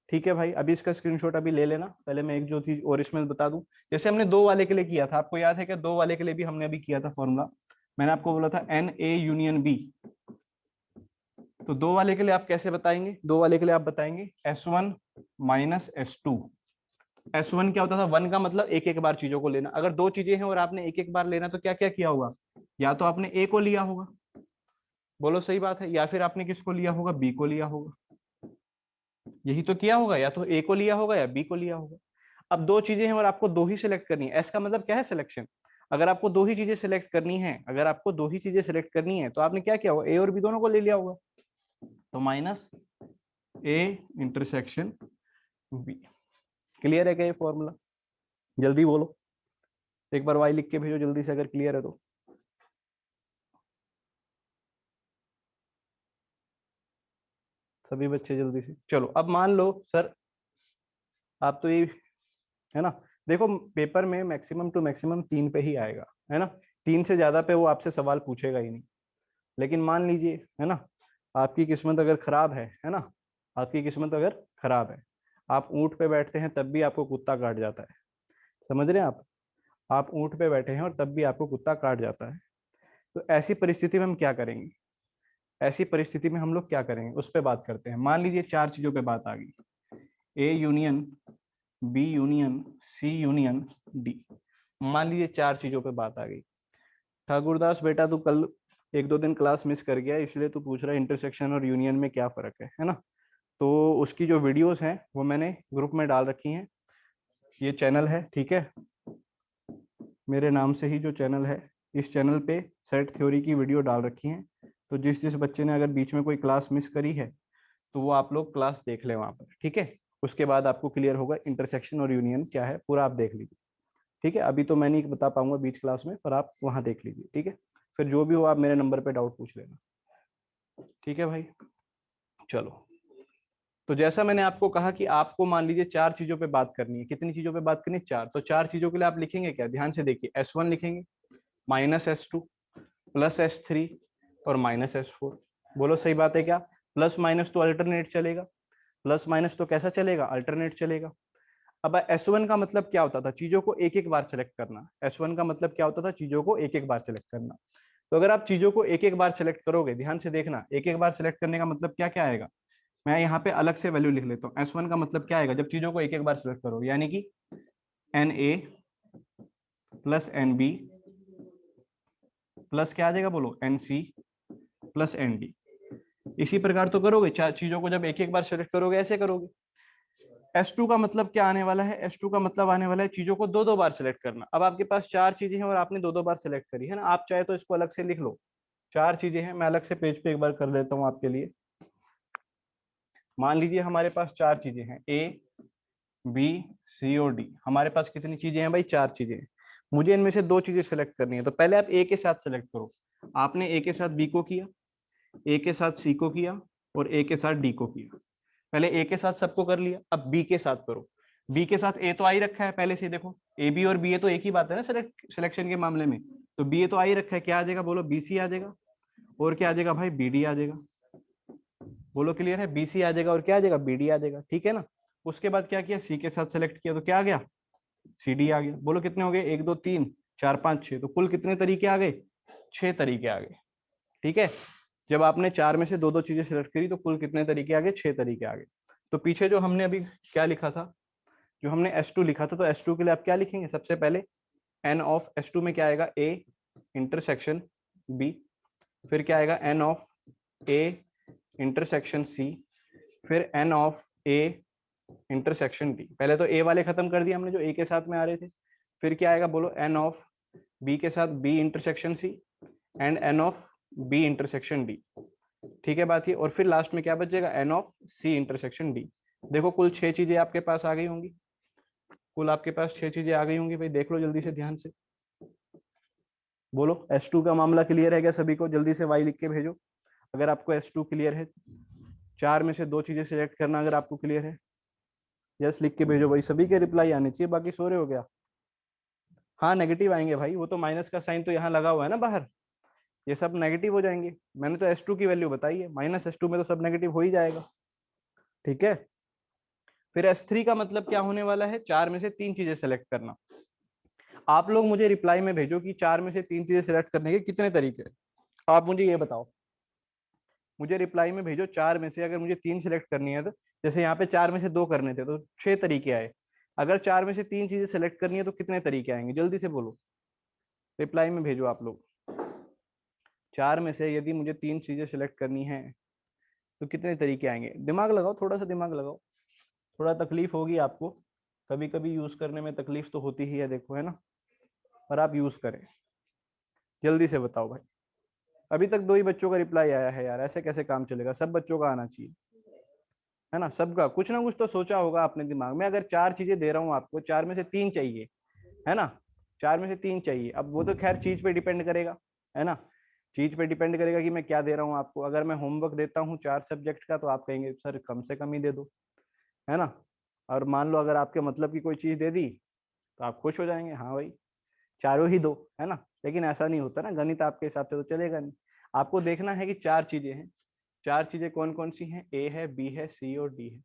A: ठीक है भाई, अभी इसका स्क्रीनशॉट अभी ले लेना। पहले मैं एक जो चीज और इसमें बता दूं, जैसे हमने दो वाले के लिए किया था, आपको याद है कि दो वाले के लिए भी हमने अभी किया था फॉर्मूला, मैंने आपको बोला था एन ए यूनियन बी। तो दो वाले के लिए आप कैसे बताएंगे? दो वाले के लिए आप बताएंगे S1 माइनस S2। S1 क्या होता था? वन का मतलब एक एक बार चीजों को लेना। अगर दो चीजें हैं और आपने एक एक बार लेना तो क्या क्या किया होगा? या तो आपने ए को लिया होगा, बोलो सही बात है, या फिर आपने किसको लिया होगा? बी को लिया होगा। यही तो किया होगा, या तो ए को लिया होगा या बी को लिया होगा। अब दो चीजें हैं और आपको दो ही सिलेक्ट करनी है। एस का मतलब क्या है? सिलेक्शन। अगर आपको दो ही चीजें सिलेक्ट करनी है, अगर आपको दो ही चीजें सिलेक्ट करनी है तो आपने क्या किया होगा? ए और बी दोनों को ले लिया होगा। तो minus A intersection B. Clear है क्या ये फॉर्मूला? जल्दी बोलो, एक बार वाई लिख के भेजो जल्दी से अगर क्लियर है तो। सभी बच्चे जल्दी से। चलो अब मान लो सर आप तो ये, है ना, देखो पेपर में मैक्सिमम टू मैक्सिमम 3 पे ही आएगा, है ना, 3 से ज्यादा पे वो आपसे सवाल पूछेगा ही नहीं। लेकिन मान लीजिए, है ना, आपकी किस्मत अगर खराब है ना, आपकी किस्मत अगर खराब है, आप ऊंट पे बैठते हैं तब भी आपको कुत्ता काट जाता है। समझ रहे हैं आप ऊंट पे बैठे हैं और तब भी आपको कुत्ता काट जाता है। तो ऐसी परिस्थिति में हम क्या करेंगे? ऐसी परिस्थिति में हम लोग क्या करेंगे उस पर बात करते हैं। मान लीजिए चार चीजों पे बात आ गई, A union B union C union D. मान लीजिए चार चीजों पे बात आ गई। ठाकुरदास बेटा तू कल एक दो दिन क्लास मिस कर गया, इसलिए तू पूछ रहा है इंटरसेक्शन और यूनियन में क्या फर्क है ना। तो उसकी जो वीडियोस हैं वो मैंने ग्रुप में डाल रखी हैं। ये चैनल है, ठीक है, मेरे नाम से ही जो चैनल है, इस चैनल पे सेट थ्योरी की वीडियो डाल रखी हैं। तो जिस जिस बच्चे ने अगर बीच में कोई क्लास मिस करी है तो वो आप लोग क्लास देख ले वहां पर, ठीक है। उसके बाद आपको क्लियर होगा इंटरसेक्शन और यूनियन क्या है, पूरा आप देख लीजिए। ठीक है, अभी तो मैं नहीं बता पाऊंगा बीच क्लास में, पर आप वहां देख लीजिए, ठीक है। फिर जो भी हो आप मेरे नंबर पे डाउट पूछ लेना, ठीक है भाई। चलो, तो जैसा मैंने आपको कहा कि आपको मान लीजिए चार चीजों पे बात करनी है। कितनी चीजों पे बात करनी है? चार। तो चार चीजों के लिए आप लिखेंगे क्या? ध्यान से देखिए, S1 लिखेंगे, माइनस S2, प्लस S3 और माइनस S4। बोलो सही बात है क्या? प्लस माइनस तो अल्टरनेट चलेगा, प्लस माइनस तो कैसा चलेगा? अल्टरनेट चलेगा। अब S1 का मतलब क्या होता था? चीजों को एक एक बार सेलेक्ट करना। S1 का मतलब क्या होता था? चीजों को एक एक बार सेलेक्ट करना। तो अगर आप चीजों को एक एक बार सेलेक्ट करोगे, ध्यान से देखना, एक एक बार सेलेक्ट करने का मतलब क्या क्या आएगा। मैं यहाँ पे अलग से वैल्यू लिख लेता हूँ। S1 का मतलब क्या आएगा? जब चीजों को एक एक बार सेलेक्ट करो, यानी कि NA प्लस NB प्लस क्या आ जाएगा? बोलो NC प्लस ND। इसी प्रकार तो करोगे, चार चीजों को जब एक एक बार सेलेक्ट करोगे ऐसे करोगे। S2 का मतलब क्या आने वाला है? S2 का मतलब आने वाला है चीजों को दो दो बार सेलेक्ट करना। अब आपके पास चार चीजें हैं और आपने दो दो बार सेलेक्ट करी है ना, आप चाहे तो इसको अलग से लिख लो। चार चीजें हैं, मैं अलग से पेज पे एक बार कर देता हूँ आपके लिए। मान लीजिए हमारे पास चार चीजें हैं, A B C और D। हमारे पास कितनी चीजें हैं भाई? चार चीजें हैं। मुझे इनमें से दो चीजें सेलेक्ट करनी है। तो पहले आप A के साथ सेलेक्ट करो। आपने A के साथ B को किया, A के साथ C को किया और A के साथ D को किया। पहले A के साथ सबको कर लिया, अब B के साथ करो। B के साथ A तो आ ही रखा है पहले से, देखो ए बी और बी ए तो एक ही बात है ना सिलेक्शन के मामले में। तो बी ए तो आ ही रखा है, क्या आ जाएगा? बोलो BC आ जाएगा। और क्या आ जाएगा भाई? BD आ जाएगा। बोलो क्लियर है? BC आ जाएगा और क्या आ जाएगा? BD आ जाएगा, ठीक है ना। उसके बाद क्या किया? C के साथ सेलेक्ट किया तो क्या आ गया? CD आ गया। बोलो कितने हो गए? एक दो तीन चार पांच छह, तो कुल कितने तरीके आ गए? छह तरीके आ गए, ठीक है। जब आपने चार में से दो दो चीजें सिलेक्ट करी तो कुल कितने तरीके आ गए? छह तरीके आ गए। तो पीछे जो हमने अभी क्या लिखा था, जो हमने S2 लिखा था, तो S2 के लिए आप क्या लिखेंगे? सबसे पहले N ऑफ S2 में क्या आएगा? A intersection B। फिर क्या आएगा? N of A intersection C। फिर N of A intersection D। पहले तो A वाले खत्म कर दिए हमने जो A के साथ में आ रहे थे। फिर क्या आएगा? बोलो N ऑफ B के साथ B intersection C and N of B intersection D। ठीक है बात ये। और फिर लास्ट में क्या बच जाएगा? N of C intersection D। देखो कुल छह चीजें आपके पास आ गई होंगी। कुल आपके पास छह चीजें आ गई होंगी भाई, देख लो जल्दी से ध्यान से। बोलो S2 का मामला क्लियर है क्या सभी को? जल्दी से वाई लिख के भेजो अगर आपको S2 क्लियर है। चार में से दो चीजें सिलेक्ट करना अगर आपको क्लियर है। यस लिख के भेजो भाई, सभी के रिप्लाई आने चाहिए, बाकी सो रहे हो गया। हाँ नेगेटिव आएंगे भाई, वो तो माइनस का साइन तो यहाँ लगा हुआ है ना बाहर। ये सब नेगेटिव हो जाएंगे। मैंने तो S2 की वैल्यू बताई है, -S2 में तो सब नेगेटिव हो ही जाएगा। ठीक है, फिर S3 का मतलब क्या होने वाला है, 4 में से 3 चीजें सेलेक्ट करना। आप लोग मुझे रिप्लाई में भेजो कि 4 में से 3 चीजें सेलेक्ट करने के कितने तरीके हैं, आप मुझे ये बताओ। मुझे रिप्लाई में भेजो 4 में से अगर मुझे 3 सिलेक्ट करनी है तो, जैसे यहाँ पे 4 में से 2 करने थे तो 6 तरीके आए। अगर 4 में से 3 चीजें सेलेक्ट करनी है तो कितने तरीके आएंगे, जल्दी से बोलो, रिप्लाई में भेजो आप लोग। 4 में से यदि मुझे 3 चीजें सेलेक्ट करनी है तो कितने तरीके आएंगे, दिमाग लगाओ, थोड़ा सा दिमाग लगाओ। थोड़ा तकलीफ होगी आपको, कभी कभी यूज करने में तकलीफ तो होती ही है, देखो है ना, पर आप यूज करें। जल्दी से बताओ भाई। अभी तक 2 ही बच्चों का रिप्लाई आया है यार, ऐसे कैसे काम चलेगा, सब बच्चों का आना चाहिए, है ना। सबका कुछ ना कुछ तो सोचा होगा आपने दिमाग में। अगर 4 चीजें दे रहा हूँ आपको, 4 में से 3 चाहिए, है ना, 4 में से 3 चाहिए। अब वो तो खैर चीज पे डिपेंड करेगा, है ना, चीज पे डिपेंड करेगा कि मैं क्या दे रहा हूँ आपको। अगर मैं होमवर्क देता हूँ 4 सब्जेक्ट का तो आप कहेंगे सर कम से कम ही दे दो, है ना। और मान लो अगर आपके मतलब की कोई चीज दे दी तो आप खुश हो जाएंगे, हाँ भाई चारों ही दो, है ना। लेकिन ऐसा नहीं होता ना, गणित आपके हिसाब से तो चलेगा नहीं। आपको देखना है कि 4 चीजें हैं, 4 चीजें कौन कौन सी हैं, ए है, बी है, सी और डी है,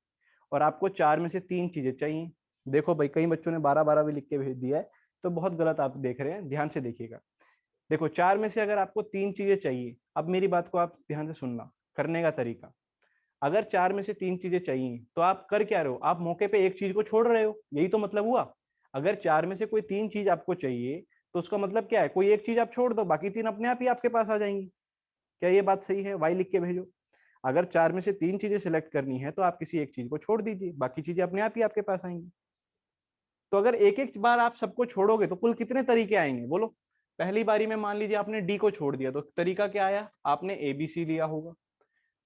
A: और आपको 4 में से 3 चीजें चाहिए। देखो भाई कई बच्चों ने 12-12 भी लिख के भेज दिया है, तो बहुत गलत आप देख रहे हैं, ध्यान से देखिएगा। देखो 4 में से अगर आपको 3 चीजें चाहिए, अब मेरी बात को आप ध्यान से सुनना, करने का तरीका। अगर 4 में से 3 चीजें चाहिए तो आप कर क्या रहे हो, आप मौके पे एक चीज को छोड़ रहे हो, यही तो मतलब हुआ। अगर 4 में से कोई 3 चीज आपको चाहिए तो उसका मतलब क्या है, कोई एक चीज आप छोड़ दो, बाकी 3 अपने आप ही आपके पास आ जाएंगी। क्या ये बात सही है, वाई लिख के भेजो। अगर 4 में से 3 चीजें सिलेक्ट करनी है तो आप किसी एक चीज को छोड़ दीजिए, बाकी चीजें अपने आप ही आपके पास आएंगी। तो अगर एक एक बार आप सबको छोड़ोगे तो कुल कितने तरीके आएंगे बोलो। पहली बारी में मान लीजिए आपने डी को छोड़ दिया तो तरीका क्या आया, आपने एबीसी लिया होगा।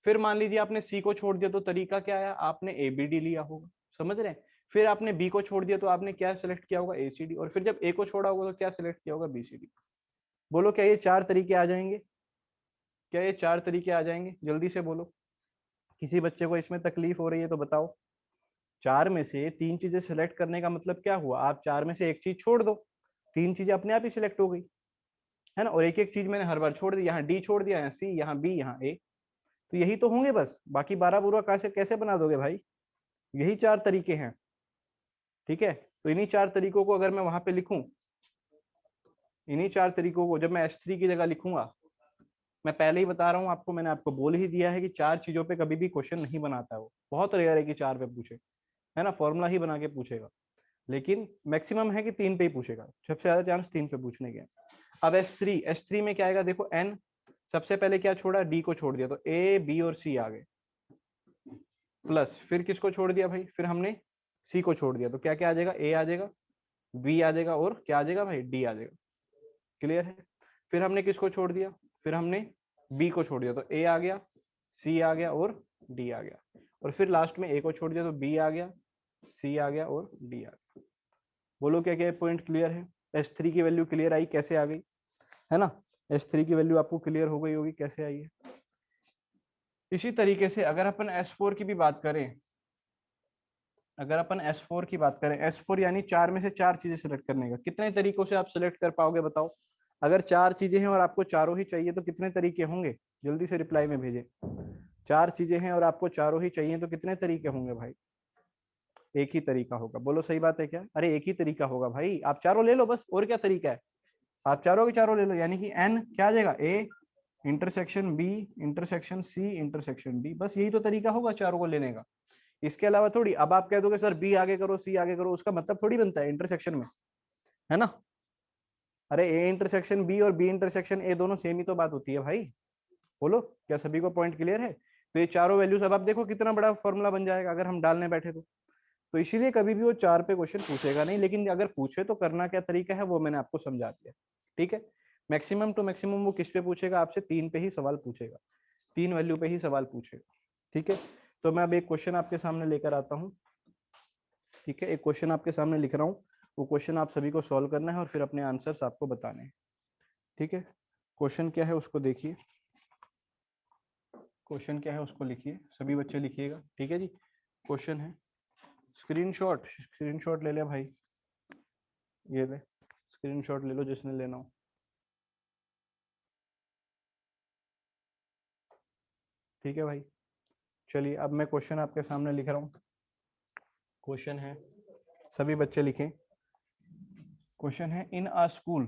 A: फिर मान लीजिए आपने सी को छोड़ दिया तो तरीका क्या आया, आपने एबीडी लिया होगा, समझ रहे हैं। फिर आपने बी को छोड़ दिया तो आपने क्या सिलेक्ट किया होगा, एसीडी। और फिर जब ए को छोड़ा होगा तो क्या सिलेक्ट किया होगा, बीसीडी। बोलो क्या ये 4 तरीके आ जाएंगे, क्या ये 4 तरीके आ जाएंगे, जल्दी से बोलो। किसी बच्चे को इसमें तकलीफ हो रही है तो बताओ। 4 में से 3 चीजें सिलेक्ट करने का मतलब क्या हुआ, आप 4 में से एक चीज छोड़ दो, 3 चीजें अपने आप ही सिलेक्ट हो गई, है ना। और एक एक चीज मैंने हर बार छोड़ दी, यहाँ डी छोड़ दिया, यहाँ सी, यहाँ बी, यहाँ ए। तो यही तो होंगे बस, बाकी 12 पूरा कैसे कैसे बना दोगे भाई, यही 4 तरीके हैं। ठीक है, तो इन्हीं 4 तरीकों को अगर मैं वहां पे लिखूं, इन्हीं 4 तरीकों को जब मैं S3 की जगह लिखूंगा, मैं पहले ही बता रहा हूँ आपको, मैंने आपको बोल ही दिया है कि 4 चीजों पे कभी भी क्वेश्चन नहीं बनाता है, वो बहुत रेयर है कि 4 पे पूछे, है ना, फॉर्मूला ही बना के पूछेगा। लेकिन मैक्सिमम है कि 3 पे ही पूछेगा, सबसे ज्यादा चांस 3 पे पूछने के। अब S3 में क्या आएगा, देखो एन, सबसे पहले क्या छोड़ा, डी को छोड़ दिया तो ए बी और सी आ गए, प्लस फिर किसको छोड़ दिया भाई, फिर हमने सी को छोड़ दिया तो क्या क्या आ जाएगा, ए आ जाएगा, बी आ जाएगा और क्या आ जाएगा भाई, डी आ जाएगा। क्लियर है। फिर हमने किसको छोड़ दिया, फिर हमने बी को छोड़ दिया तो ए आ गया, सी आ गया और डी आ गया। और फिर लास्ट में ए को छोड़ दिया तो बी आ गया, सी आ गया और डी आ गया। बोलो क्या क्या पॉइंट क्लियर है। S3 की वैल्यू क्लियर आई, कैसे आ गई, है ना। S3 की वैल्यू आपको क्लियर हो गई होगी कैसे आई है। इसी तरीके से अगर अपन S4 की भी बात करें, अगर अपन S4 की बात करें, S4 यानी 4 में से 4 चीजें सिलेक्ट करने का, कितने तरीकों से आप सिलेक्ट कर पाओगे बताओ। अगर 4 चीजें हैं और आपको चारों ही चाहिए तो कितने तरीके होंगे, जल्दी से रिप्लाई में भेजें। 4 चीजें हैं और आपको चारों ही चाहिए तो कितने तरीके होंगे भाई, एक ही तरीका होगा। बोलो सही बात है क्या, अरे एक ही तरीका होगा भाई, आप चारों ले लो बस, और क्या तरीका है, आप चारों के चारों ले लो। यानी कि एन क्या आ जाएगा, A intersection B intersection C intersection D, बस यही तो तरीका होगा चारों को लेने का। इसके अलावा थोड़ी, अब आप कह दोगे सर बी आगे करो सी आगे करो, उसका मतलब थोड़ी बनता है इंटरसेक्शन में, है ना। अरे ए इंटरसेक्शन बी और बी इंटरसेक्शन ए दोनों सेम ही तो बात होती है भाई। बोलो क्या सभी को पॉइंट क्लियर है। तो ये चारों वैल्यूज, अब आप देखो कितना बड़ा फॉर्मूला बन जाएगा अगर हम डालने बैठे तो इसीलिए कभी भी वो 4 पे क्वेश्चन पूछेगा नहीं, लेकिन अगर पूछे तो करना क्या तरीका है वो मैंने आपको समझा दिया। ठीक है, मैक्सिमम टू मैक्सिमम वो किस पे पूछेगा आपसे, 3 पे ही सवाल पूछेगा, 3 वैल्यू पे ही सवाल पूछेगा। ठीक है, तो मैं अब एक क्वेश्चन आपके सामने लेकर आता हूँ। ठीक है, एक क्वेश्चन आपके सामने लिख रहा हूँ, वो क्वेश्चन आप सभी को सॉल्व करना है और फिर अपने आंसर्स आपको बताने हैं। ठीक है, क्वेश्चन क्या है उसको देखिए, क्वेश्चन क्या है उसको लिखिए, सभी बच्चे लिखिएगा। ठीक है जी, क्वेश्चन है, स्क्रीनशॉट ले ले भाई, ये ले स्क्रीनशॉट ले लो जिसने लेना हो। ठीक है भाई, चलिए अब मैं क्वेश्चन आपके सामने लिख रहा हूँ। क्वेश्चन है, सभी बच्चे लिखें। क्वेश्चन है, in a school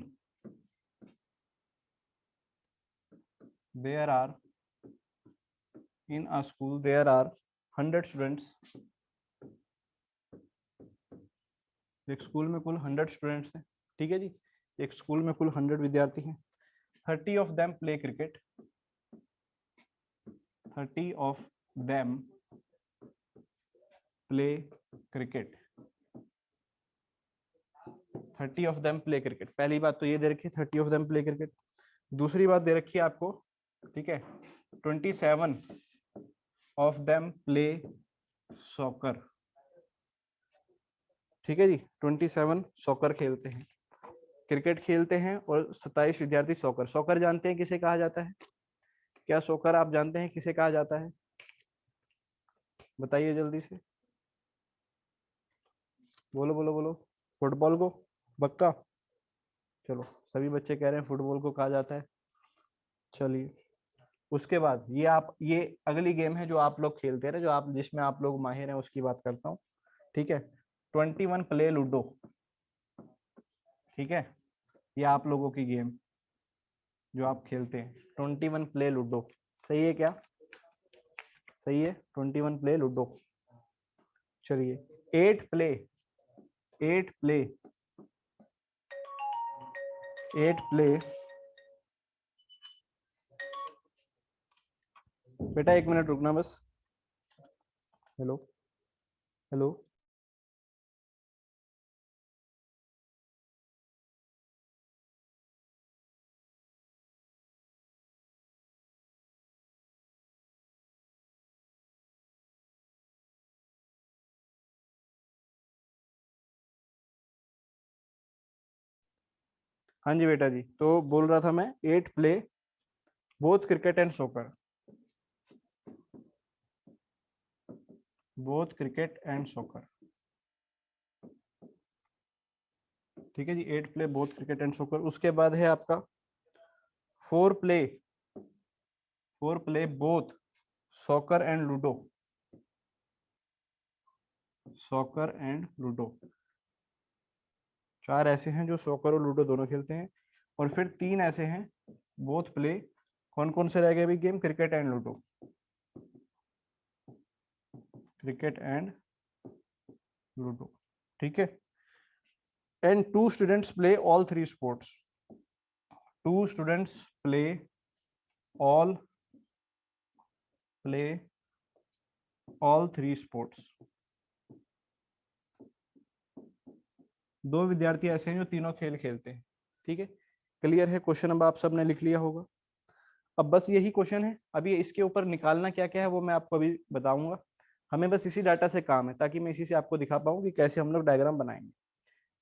A: there are, in a school there are 100 students. एक स्कूल में कुल 100 स्टूडेंट्स हैं, ठीक है जी। एक स्कूल में कुल 100 विद्यार्थी हैं। 30 of them play cricket, 30 of them play cricket, 30 of them play cricket. पहली बात तो ये दे रखी है 30 ऑफ देम प्ले क्रिकेट। दूसरी बात दे रखी है आपको, ठीक है, 27 ऑफ देम प्ले सॉकर, ठीक है जी। 27 सॉकर खेलते हैं, क्रिकेट खेलते हैं, और 27 विद्यार्थी सॉकर। सॉकर जानते हैं किसे कहा जाता है? क्या सॉकर आप जानते हैं किसे कहा जाता है? बताइए जल्दी से, बोलो बोलो बोलो। फुटबॉल को? पक्का? चलो, सभी बच्चे कह रहे हैं फुटबॉल को कहा जाता है। चलिए, उसके बाद ये अगली गेम है जो आप लोग खेलते हैं, जो आप जिसमें आप लोग माहिर हैं, उसकी बात करता हूँ, ठीक है। 21 प्ले लूडो, ठीक है, ये आप लोगों की गेम जो आप खेलते हैं। 21 प्ले लूडो, सही है क्या? सही है, 21 प्ले लूडो। चलिए, 8 प्ले, 8 प्ले, 8 प्ले। बेटा 1 मिनट रुकना बस। Hello, hello. हाँ जी बेटा जी, तो बोल रहा था मैं, 8 play both cricket and soccer, both cricket and soccer, ठीक है जी। 8 play both cricket and soccer. उसके बाद है आपका 4 play, 4 play both soccer and ludo, soccer and ludo. 4 ऐसे हैं जो सॉकर और लूडो दोनों खेलते हैं, और फिर 3 ऐसे हैं बोथ प्ले, कौन कौन से रह गए अभी game? Cricket and ludo, cricket and ludo, ठीक है। And 2 students play all 3 sports, 2 students play all, play all 3 sports. 2 विद्यार्थी ऐसे हैं जो तीनों खेल खेलते हैं, ठीक है। क्लियर है क्वेश्चन? अब आप सबने लिख लिया होगा। अब बस यही क्वेश्चन है, अभी इसके ऊपर निकालना क्या क्या है वो मैं आपको अभी बताऊंगा। हमें बस इसी डाटा से काम है, ताकि मैं इसी से आपको दिखा पाऊँ कि कैसे हम लोग डायग्राम बनाएंगे।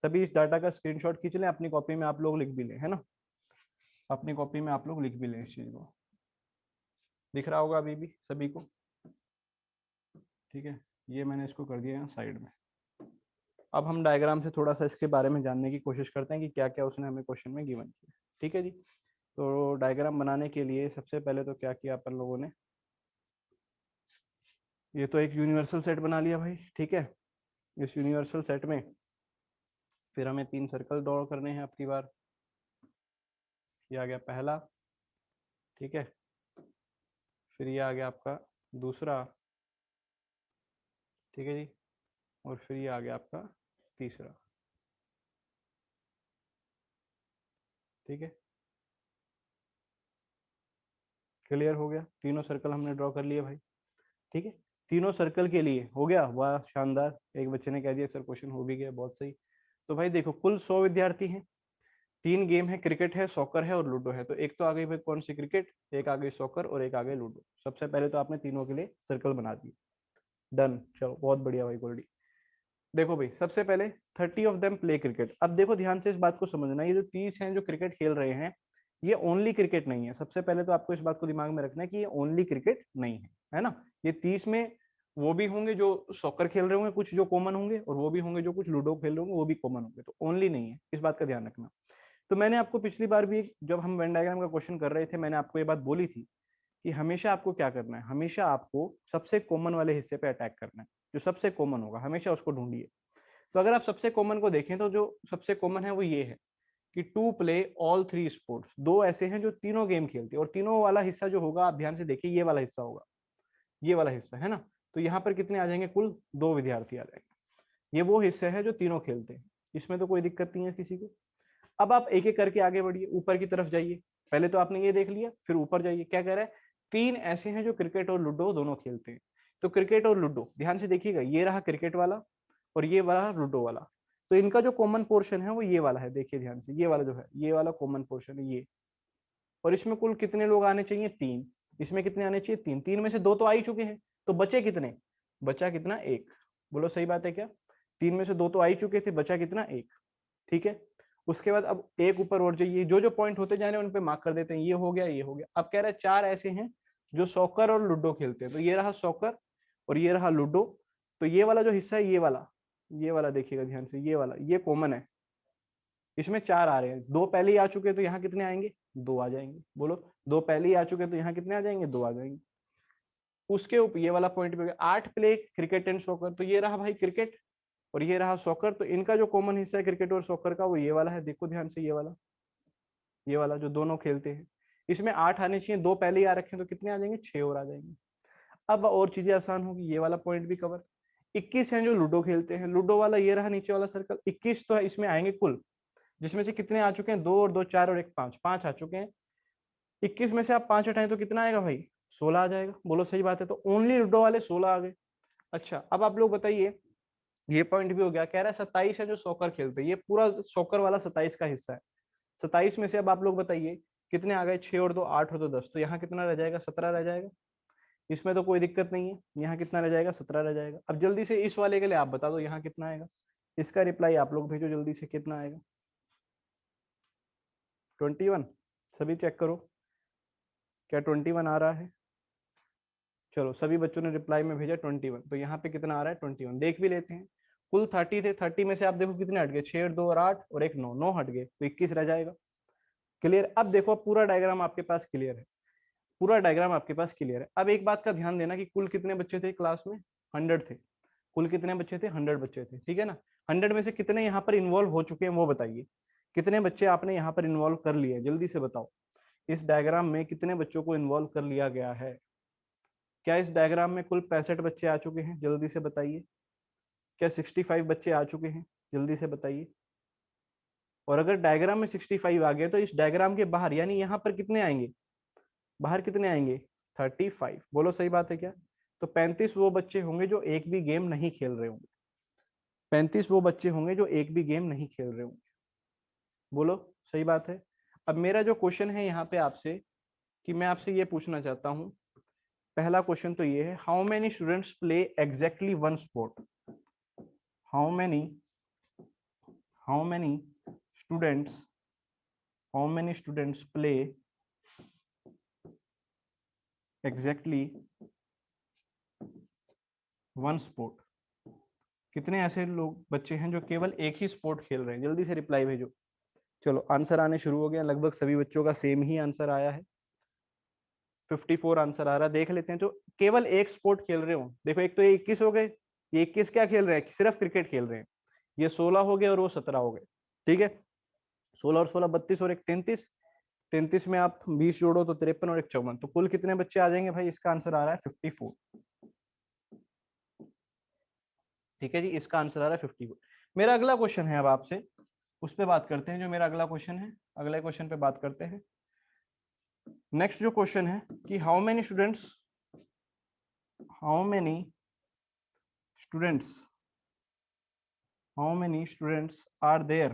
A: सभी इस डाटा का स्क्रीनशॉट खींच लें, अपनी कॉपी में आप लोग लिख भी लें, है ना। अपनी कॉपी में आप लोग लिख भी लें इस चीज को। दिख रहा होगा अभी भी सभी को? ठीक है, ये मैंने इसको कर दिया यहाँ साइड में। अब हम डायग्राम से थोड़ा सा इसके बारे में जानने की कोशिश करते हैं कि क्या क्या उसने हमें क्वेश्चन में गिवन किया, ठीक है जी। तो डायग्राम बनाने के लिए सबसे पहले तो क्या किया अपन लोगों ने, ये तो एक यूनिवर्सल सेट बना लिया भाई, ठीक है। इस यूनिवर्सल सेट में फिर हमें 3 सर्कल ड्रॉ करने हैं आपकी बार। ये आ गया पहला, ठीक है। फिर ये आ गया आपका दूसरा, ठीक है जी। और फिर ये आ गया आपका तीसरा, ठीक है। क्लियर हो गया? तीनों सर्कल हमने ड्रॉ कर लिए भाई, ठीक है। तीनों सर्कल के लिए हो गया, वाह शानदार। एक बच्चे ने कह दिया सर क्वेश्चन हो भी गया, बहुत सही। तो भाई देखो, कुल 100 विद्यार्थी हैं, 3 गेम है, क्रिकेट है, सॉकर है और लूडो है। तो एक तो आ गई भाई कौन सी? क्रिकेट, एक आ गई सॉकर और एक आ गई लूडो। सबसे पहले तो आपने तीनों के लिए सर्कल बना दिए, डन। चलो बहुत बढ़िया भाई गोल्डी। देखो भाई, सबसे पहले 30 ऑफ देम प्ले क्रिकेट। अब देखो ध्यान से इस बात को समझना, ये जो 30 हैं जो क्रिकेट खेल रहे हैं, ये ओनली क्रिकेट नहीं है। सबसे पहले तो आपको इस बात को दिमाग में रखना है कि ये ओनली क्रिकेट नहीं है ना। ये 30 में वो भी होंगे जो सॉकर खेल रहे होंगे, कुछ जो कॉमन होंगे, और वो भी होंगे जो कुछ लूडो खेल रहे होंगे, वो भी कॉमन होंगे। तो ओनली नहीं है, इस बात का ध्यान रखना। तो मैंने आपको पिछली बार भी जब हम वेन डायग्राम का क्वेश्चन कर रहे थे, मैंने आपको ये बात बोली थी कि हमेशा आपको क्या करना है, हमेशा आपको सबसे कॉमन वाले हिस्से पे अटैक करना है, जो सबसे कॉमन होगा हमेशा उसको ढूंढिए। तो अगर आप सबसे कॉमन को देखें तो जो सबसे कॉमन है वो ये है कि to play all three sports, दो ऐसे हैं जो तीनों गेम खेलते हैं, और तीनों वाला हिस्सा जो होगा आप ध्यान से देखिए ये वाला हिस्सा होगा, ये वाला हिस्सा है ना। तो यहाँ पर कितने आ जाएंगे, कुल 2 विद्यार्थी आ जाएंगे। ये वो हिस्से हैं जो तीनों खेलते हैं, इसमें तो कोई दिक्कत नहीं है किसी को। अब आप एक एक करके आगे बढ़िए, ऊपर की तरफ जाइए। पहले तो आपने ये देख लिया, फिर ऊपर जाइए, क्या कह रहा है, 3 ऐसे हैं जो क्रिकेट और लूडो दोनों खेलते हैं। तो क्रिकेट और लूडो ध्यान से देखिएगा, ये रहा क्रिकेट वाला और ये वाला लूडो वाला। तो इनका जो कॉमन पोर्शन है वो ये वाला है, देखिए ध्यान से, ये वाला जो है ये वाला कॉमन पोर्शन है ये। और इसमें कुल कितने लोग आने चाहिए, 3। इसमें कितने आने चाहिए, 3। 3 में से 2 तो आ ही चुके हैं, तो बचे कितने, बचा कितना, 1। बोलो सही बात है क्या, 3 में से 2 तो आ ही चुके थे, बचा कितना, 1। ठीक है। उसके बाद अब एक ऊपर और जाइए, जो जो पॉइंट होते जा रहे हैं उन पे मार्क कर देते हैं, ये हो गया ये हो गया। अब कह रहा है 4 ऐसे हैं जो सॉकर और लूडो खेलते हैं। तो ये रहा सॉकर और ये रहा लूडो। तो ये वाला जो हिस्सा है ये वाला देखिएगा ध्यान से, ये वाला ये कॉमन है, इसमें 4 आ रहे हैं। 2 पहले ही आ चुके हैं तो यहाँ कितने आएंगे, 2 आ जाएंगे। बोलो 2 पहले ही आ चुके हैं तो यहाँ कितने आ जाएंगे, 2 आ जाएंगे। उसके ऊपर ये वाला पॉइंट पे 8 प्ले क्रिकेट एंड सॉकर, तो ये रहा भाई क्रिकेट और ये रहा सॉकर। तो इनका जो कॉमन हिस्सा है क्रिकेट और सॉकर का वो ये वाला है, देखो ध्यान से, ये वाला जो दोनों खेलते हैं। इसमें 8 आने चाहिए, 2 पहले ही आ रखे हैं तो कितने आ जाएंगे, 6 और आ जाएंगे। अब और चीजें आसान होगी, ये वाला पॉइंट भी कवर। 21 हैं जो लूडो खेलते हैं, लूडो वाला ये रहा नीचे वाला सर्कल। 21 तो है, इसमें आएंगे कुल, जिसमें से कितने आ चुके हैं, 2 और 2 4 और 1 5, 5 आ चुके हैं। 21 में से आप 5 हटाएं तो कितना आएगा भाई, 16 आ जाएगा। बोलो सही बात है, तो ओनली लूडो वाले 16 आ गए। अच्छा अब आप लोग बताइए, ये पॉइंट भी हो गया। कह रहा है 27 है जो सॉकर खेलते हैं, ये पूरा सॉकर वाला 27 का हिस्सा है। 27 में से अब आप लोग बताइए कितने आ गए, 6 और 2 8 और 2 10, तो यहाँ कितना रह जाएगा, 17 रह जाएगा। इसमें तो कोई दिक्कत नहीं है, यहाँ कितना रह जाएगा, 17 रह जाएगा। अब जल्दी से इस वाले के लिए आप बता दो यहाँ कितना आएगा, इसका रिप्लाई आप लोग भेजो जल्दी से, कितना आएगा, 21। सभी चेक करो क्या 21 आ रहा है। चलो सभी बच्चों ने रिप्लाई में भेजा 21, तो यहाँ पे कितना आ रहा है, 21। देख भी लेते हैं, कुल 30 थे, 30 में से आप देखो कितने हट गए, 6 और 2 और 8 और 1 9, 9 हट गए, तो 21 रह जाएगा। क्लियर। अब देखो पूरा डायग्राम आपके पास क्लियर है, पूरा डायग्राम आपके पास क्लियर है। अब एक बात का ध्यान देना कि कुल कितने बच्चे थे क्लास में, 100 थे। कुल कितने बच्चे थे, 100 बच्चे थे, ठीक है ना। 100 में से कितने यहाँ पर इन्वॉल्व हो चुके हैं वो बताइए, कितने बच्चे आपने यहाँ पर इन्वॉल्व कर लिए, जल्दी से बताओ। इस डायग्राम में कितने बच्चों को इन्वॉल्व कर लिया गया है। क्या इस डायग्राम में कुल 65 बच्चे आ चुके हैं, जल्दी से बताइए। क्या 65 बच्चे आ चुके हैं, जल्दी से बताइए। और अगर डायग्राम में 65 आ गए तो इस डायग्राम के बाहर यानी यहाँ पर कितने आएंगे, बाहर कितने आएंगे, 35। बोलो सही बात है क्या। तो 35 वो बच्चे होंगे जो एक भी गेम नहीं खेल रहे होंगे, 35 वो बच्चे होंगे जो एक भी गेम नहीं खेल रहे होंगे। बोलो सही बात है। अब मेरा जो क्वेश्चन है यहाँ पे आपसे, कि मैं आपसे ये पूछना चाहता हूँ, पहला क्वेश्चन तो ये है, how many students play exactly one sport. How many how students how many students play exactly one sport. कितने ऐसे लोग बच्चे हैं जो केवल एक ही स्पोर्ट खेल रहे हैं, जल्दी से रिप्लाई भेजो। चलो आंसर आने शुरू हो गया, लगभग सभी बच्चों का सेम ही आंसर आया है, 54 आंसर आ रहा है। देख लेते हैं जो केवल एक स्पोर्ट खेल रहे हो। देखो एक तो ये 21 हो गए, ये 21 क्या खेल रहे हैं, सिर्फ क्रिकेट खेल रहे हैं। ये 16 हो गए और वो 17 हो गए, ठीक है। 16 और 16 32 और एक 33, 33 में आप 20 जोड़ो तो 53 और एक 54, तो कुल कितने बच्चे आ जाएंगे भाई, इसका आंसर आ रहा है 54। ठीक है जी, इसका आंसर आ रहा है 54। मेरा अगला क्वेश्चन है, अब आपसे उस पर बात करते हैं। जो मेरा अगला क्वेश्चन है, अगले क्वेश्चन पे बात करते हैं। नेक्स्ट जो क्वेश्चन है कि how many students how many students how many students are there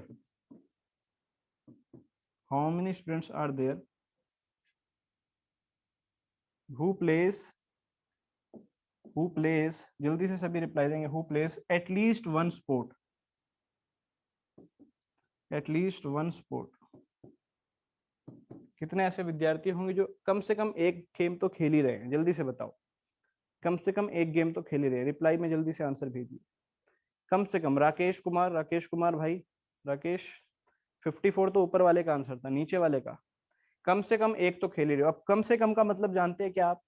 A: how many students are there who plays जल्दी से सभी रिप्लाई देंगे, who plays at least one sport, at least one sport. कितने ऐसे विद्यार्थी होंगे जो कम से कम एक गेम तो खेल ही रहे हैं, जल्दी से बताओ। कम से कम एक गेम तो खेल ही रहे हैं, रिप्लाई में जल्दी से आंसर भेजिए। कम से कम राकेश कुमार भाई, राकेश 54 तो ऊपर वाले का आंसर था, नीचे वाले का कम से कम एक तो खेल ही रहे हो। अब कम से कम का मतलब जानते हैं क्या आप?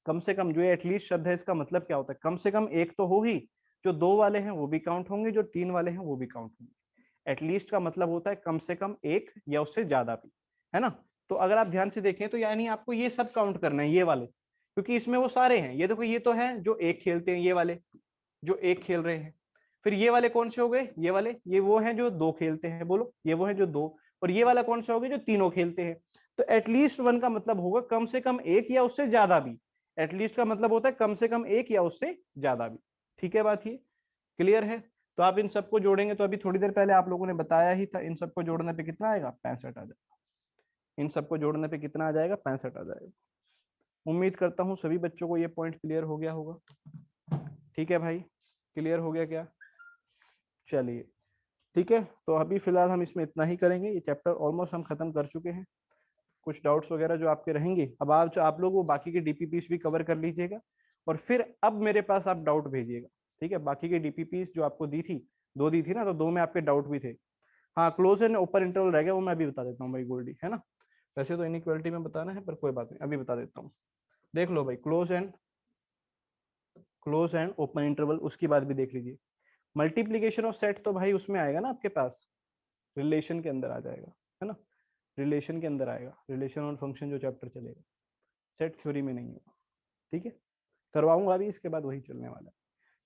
A: कम से कम जो एटलीस्ट शब्द है इसका मतलब क्या होता है? कम से कम एक तो होगी, जो 2 वाले हैं वो भी काउंट होंगे, जो 3 वाले हैं वो भी काउंट होंगे। एटलीस्ट का मतलब होता है कम से कम एक या उससे ज्यादा भी, है ना? तो अगर आप ध्यान से देखें तो यानी आपको ये सब काउंट करना है, ये वाले, क्योंकि इसमें वो सारे हैं। ये देखो, ये तो है जो एक खेलते हैं, ये वाले जो एक खेल रहे हैं। फिर ये वाले कौन से हो गए? ये वाले, ये वो हैं जो दो खेलते हैं, बोलो, ये वो हैं जो दो। और ये वाला कौन सा हो गया? जो तीनों खेलते हैं। तो एटलीस्ट वन का मतलब होगा कम से कम एक या उससे ज्यादा भी। एटलीस्ट का मतलब होता है कम से कम एक या उससे ज्यादा भी। ठीक है बात? ये क्लियर है? तो आप इन सबको जोड़ेंगे तो अभी थोड़ी देर पहले आप लोगों ने बताया ही था, इन सबको जोड़ने पे कितना आएगा? 65 आ जाएगा। इन सबको जोड़ने पे कितना आ जाएगा? 65 आ जाएगा। उम्मीद करता हूं सभी बच्चों को ये पॉइंट क्लियर हो गया होगा। ठीक है भाई, क्लियर हो गया क्या? चलिए, ठीक है। तो अभी फिलहाल हम इसमें इतना ही करेंगे, ये चैप्टर ऑलमोस्ट हम खत्म कर चुके हैं। कुछ डाउट्स वगैरह जो आपके रहेंगे, अब आप लोग वो बाकी के डीपीपीस भी कवर कर लीजिएगा, और फिर अब मेरे पास आप डाउट भेजिएगा। ठीक है, बाकी के डीपीपीस जो आपको दी थी, दो दी थी ना, तो दो में आपके डाउट भी थे। हाँ, क्लोज एंड ओपन इंटरवल रह गया, वो मैं अभी बता देता हूँ भाई गोल्डी, है ना? वैसे तो इनइक्वालिटी में बताना है, पर कोई बात नहीं, अभी बता देता हूँ। देख लो भाई, क्लोज एंड ओपन इंटरवल, उसकी बात भी देख लीजिए। मल्टीप्लीकेशन ऑफ सेट तो भाई उसमें आएगा ना आपके पास, रिलेशन के अंदर आ जाएगा, है ना? रिलेशन के अंदर आएगा, रिलेशन और फंक्शन जो चैप्टर चलेगा, सेट थ्योरी में नहीं होगा। ठीक है, करवाऊंगा अभी, इसके बाद वही चलने वाला है।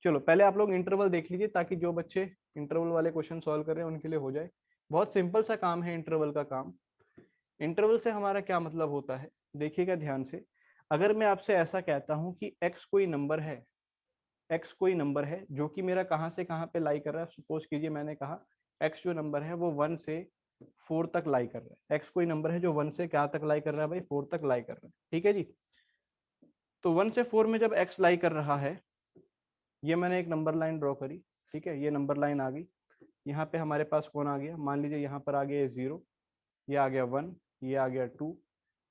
A: चलो, पहले आप लोग इंटरवल देख लीजिए, ताकि जो बच्चे इंटरवल वाले क्वेश्चन सॉल्व कर रहे हैं उनके लिए हो जाए। बहुत सिंपल सा काम है इंटरवल का काम। इंटरवल से हमारा क्या मतलब होता है, देखिएगा ध्यान से। अगर मैं आपसे ऐसा कहता हूं कि x कोई नंबर है, x कोई नंबर है जो कि मेरा कहां से कहां पे लाई कर रहा है, सपोज कीजिए मैंने कहा x जो नंबर है वो 1 से 4 तक लाई कर रहा है। x कोई नंबर है जो 1 से क्या तक लाई कर रहा है भाई? 4 तक लाई कर रहा है। ठीक है जी। तो 1 से 4 में जब x लाई कर रहा है, ये मैंने एक नंबर लाइन ड्रॉ करी। ठीक है, ये नंबर लाइन आ गई। यहाँ पे हमारे पास कौन आ गया? मान लीजिए यहाँ पर आ गया 0, ये आ गया 1, ये आ गया 2,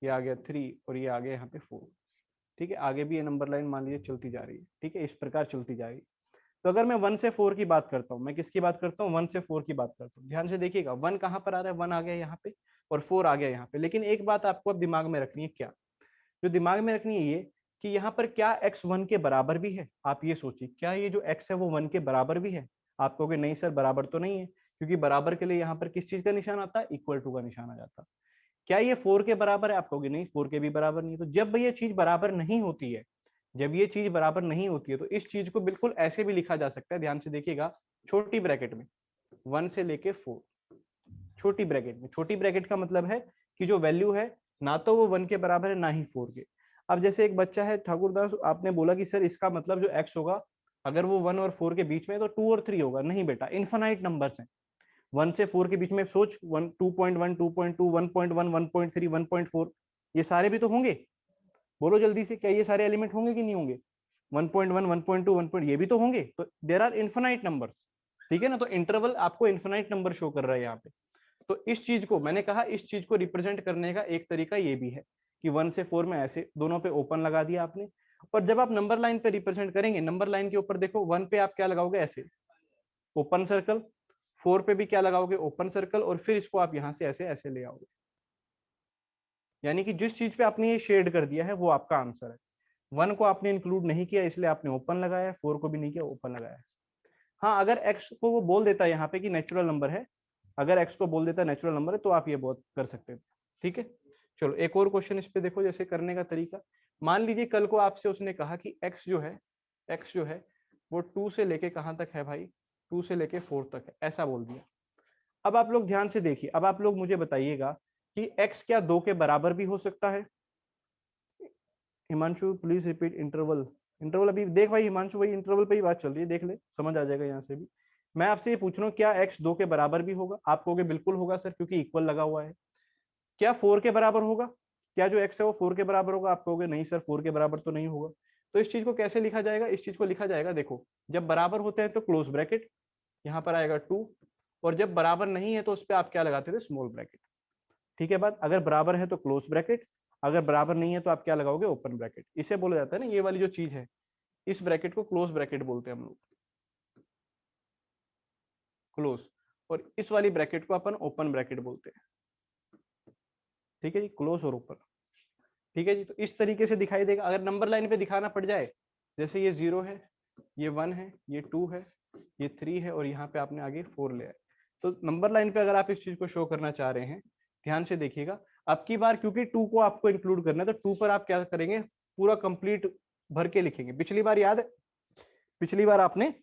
A: ये आ गया 3, और ये आ गया यहाँ पे 4। ठीक है, आगे भी ये नंबर लाइन मान लीजिए चलती जा रही है। ठीक है, इस प्रकार चलती जाएगी। तो अगर मैं 1 से 4 की बात करता हूँ, मैं किसकी बात करता हूँ? 1 से 4 की बात करता हूँ। ध्यान से देखिएगा, 1 कहाँ पर आ रहा है? 1 आ गया यहाँ पे, और 4 आ गया यहाँ पे। लेकिन एक बात आपको अब दिमाग में रखनी है, क्या जो दिमाग में रखनी है, ये कि यहाँ पर क्या x 1 के बराबर भी है? आप ये सोचिए, क्या ये जो x है वो 1 के बराबर भी है? आप कहोगे नहीं सर, बराबर तो नहीं है, क्योंकि बराबर के लिए यहाँ पर किस चीज का निशान आता है? इक्वल टू का निशान आ जाता है। क्या ये 4 के बराबर है? आप कहोगे नहीं, 4 के भी बराबर नहीं है। तो जब ये चीज बराबर नहीं होती है, जब ये चीज बराबर नहीं होती है, तो इस चीज को बिल्कुल ऐसे भी लिखा जा सकता है, ध्यान से देखिएगा, छोटी ब्रैकेट में 1 से लेके 4, छोटी ब्रैकेट में। छोटी ब्रैकेट का मतलब है कि जो वैल्यू है ना तो वो 1 के बराबर है, ना ही 4 के। अब जैसे एक बच्चा है ठाकुरदास, आपने बोला कि सर इसका मतलब जो x होगा, अगर वो 1 और 4 के बीच में है तो 2 और 3 होगा। नहीं बेटा, इन्फानाइट नंबर्स हैं। 1 से 4 के बीच में सोच, 1 2.1 2.2 1.1 1.3 1.4, ये सारे भी तो होंगे। बोलो जल्दी से, क्या ये सारे एलिमेंट होंगे कि नहीं होंगे? 1.1 1.2 1. ये भी तो होंगे। तो देयर आर इन्फानाइट नंबर्स। ठीक है ना? तो इंटरवल आपको इन्फानाइट नंबर शो कर रहा है यहाँ पे। तो इस चीज को मैंने कहा, इस चीज को रिप्रेजेंट करने का एक तरीका ये भी है कि 1 से 4 में ऐसे दोनों पे ओपन लगा दिया आपने। और जब आप नंबर लाइन पे रिप्रेजेंट करेंगे, नंबर लाइन के ऊपर देखो, 1 पे आप क्या लगाओगे? ऐसे ओपन सर्कल। 4 पे भी क्या लगाओगे? Open circle. और फिर इसको आप यहां से ऐसे ऐसे ले आओगे। यानी कि जिस चीज पे आपने ये शेड कर दिया है वो आपका आंसर है। 1 को आपने इंक्लूड नहीं किया, इसलिए आपने ओपन लगाया। 4 को भी नहीं किया, ओपन लगाया। हाँ, अगर एक्स को वो बोल देता है यहाँ पे कि नेचुरल नंबर है, अगर एक्स को बोल देता है नेचुरल नंबर है, तो आप ये बहुत कर सकते थे। ठीक है, चलो एक और क्वेश्चन इस पे देखो, जैसे करने का तरीका। मान लीजिए कल को आपसे उसने कहा कि एक्स जो है वो 2 से लेके कहां तक है भाई? 2 से लेके 4 तक है, ऐसा बोल दिया। अब आप लोग ध्यान से देखिए, अब आप लोग मुझे बताइएगा कि एक्स क्या 2 के बराबर भी हो सकता है? Himanshu please repeat interval. Interval अभी देख भाई हिमांशु, भाई इंटरवल पे ही बात चल रही है, देख ले, समझ आ जाएगा यहाँ से भी। मैं आपसे ये पूछ रहा हूँ, क्या x 2 के बराबर भी होगा? आप कहोगे बिल्कुल होगा सर, क्योंकि इक्वल लगा हुआ है। क्या 4 के बराबर होगा? क्या जो x है वो 4 के बराबर होगा? आप कहोगे नहीं सर, 4 के बराबर तो नहीं होगा। तो इस चीज को कैसे लिखा जाएगा? इस चीज को लिखा जाएगा, देखो, जब बराबर होते हैं तो क्लोज ब्रैकेट, यहाँ पर आएगा 2, और जब बराबर नहीं है तो उस पर आप क्या लगाते थे? Small bracket. ठीक है बात? अगर बराबर है तो क्लोज ब्रैकेट, अगर बराबर नहीं है तो आप क्या लगाओगे? Open bracket. इसे बोला जाता है ना, ये वाली जो चीज है, इस ब्रैकेट को क्लोज ब्रैकेट बोलते हैं हम लोग, क्लोज। और इस वाली ब्रैकेट को अपन ओपन ब्रैकेट बोलते हैं। ठीक है जी, क्लोज और ऊपर। ठीक है जी, तो इस तरीके से दिखाई देगा। अगर नंबर लाइन पे दिखाना पड़ जाए, जैसे ये 0 है, ये 1 है, ये 2 है, ये 3 है, और यहाँ पे आपने आगे 4 ले आए, तो नंबर लाइन पे अगर आप इस चीज को शो करना चाह रहे हैं, ध्यान से देखिएगा। अब की बार क्योंकि 2 को आपको इंक्लूड करना है, तो 2 पर आप क्या करेंगे, पूरा कंप्लीट भर के लिखेंगे। पिछली बार याद है, पिछली बार आपने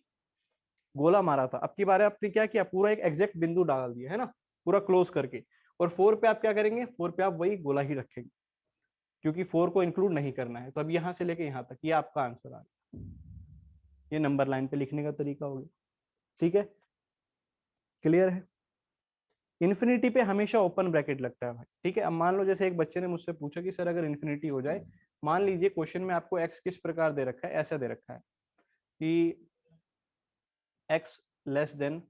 A: गोला मारा था, अब की बार आपने क्या किया, पूरा एक एग्जैक्ट बिंदु डाल दिया है ना, पूरा क्लोज करके। और 4 पे आप क्या करेंगे, 4 पे आप वही गोला ही रखेंगे, क्योंकि 4 को इंक्लूड नहीं करना है। तो अब यहां से लेके यहां तक ये आपका आंसर आ गया। ये नंबर लाइन पे लिखने का तरीका हो गया। ठीक है, क्लियर है। इन्फिनिटी पे हमेशा ओपन ब्रैकेट लगता है भाई। ठीक है, अब मान लो जैसे एक बच्चे ने मुझसे पूछा कि सर अगर इन्फिनिटी हो जाए, मान लीजिए क्वेश्चन में आपको एक्स किस प्रकार दे रखा है, ऐसा दे रखा है कि x less than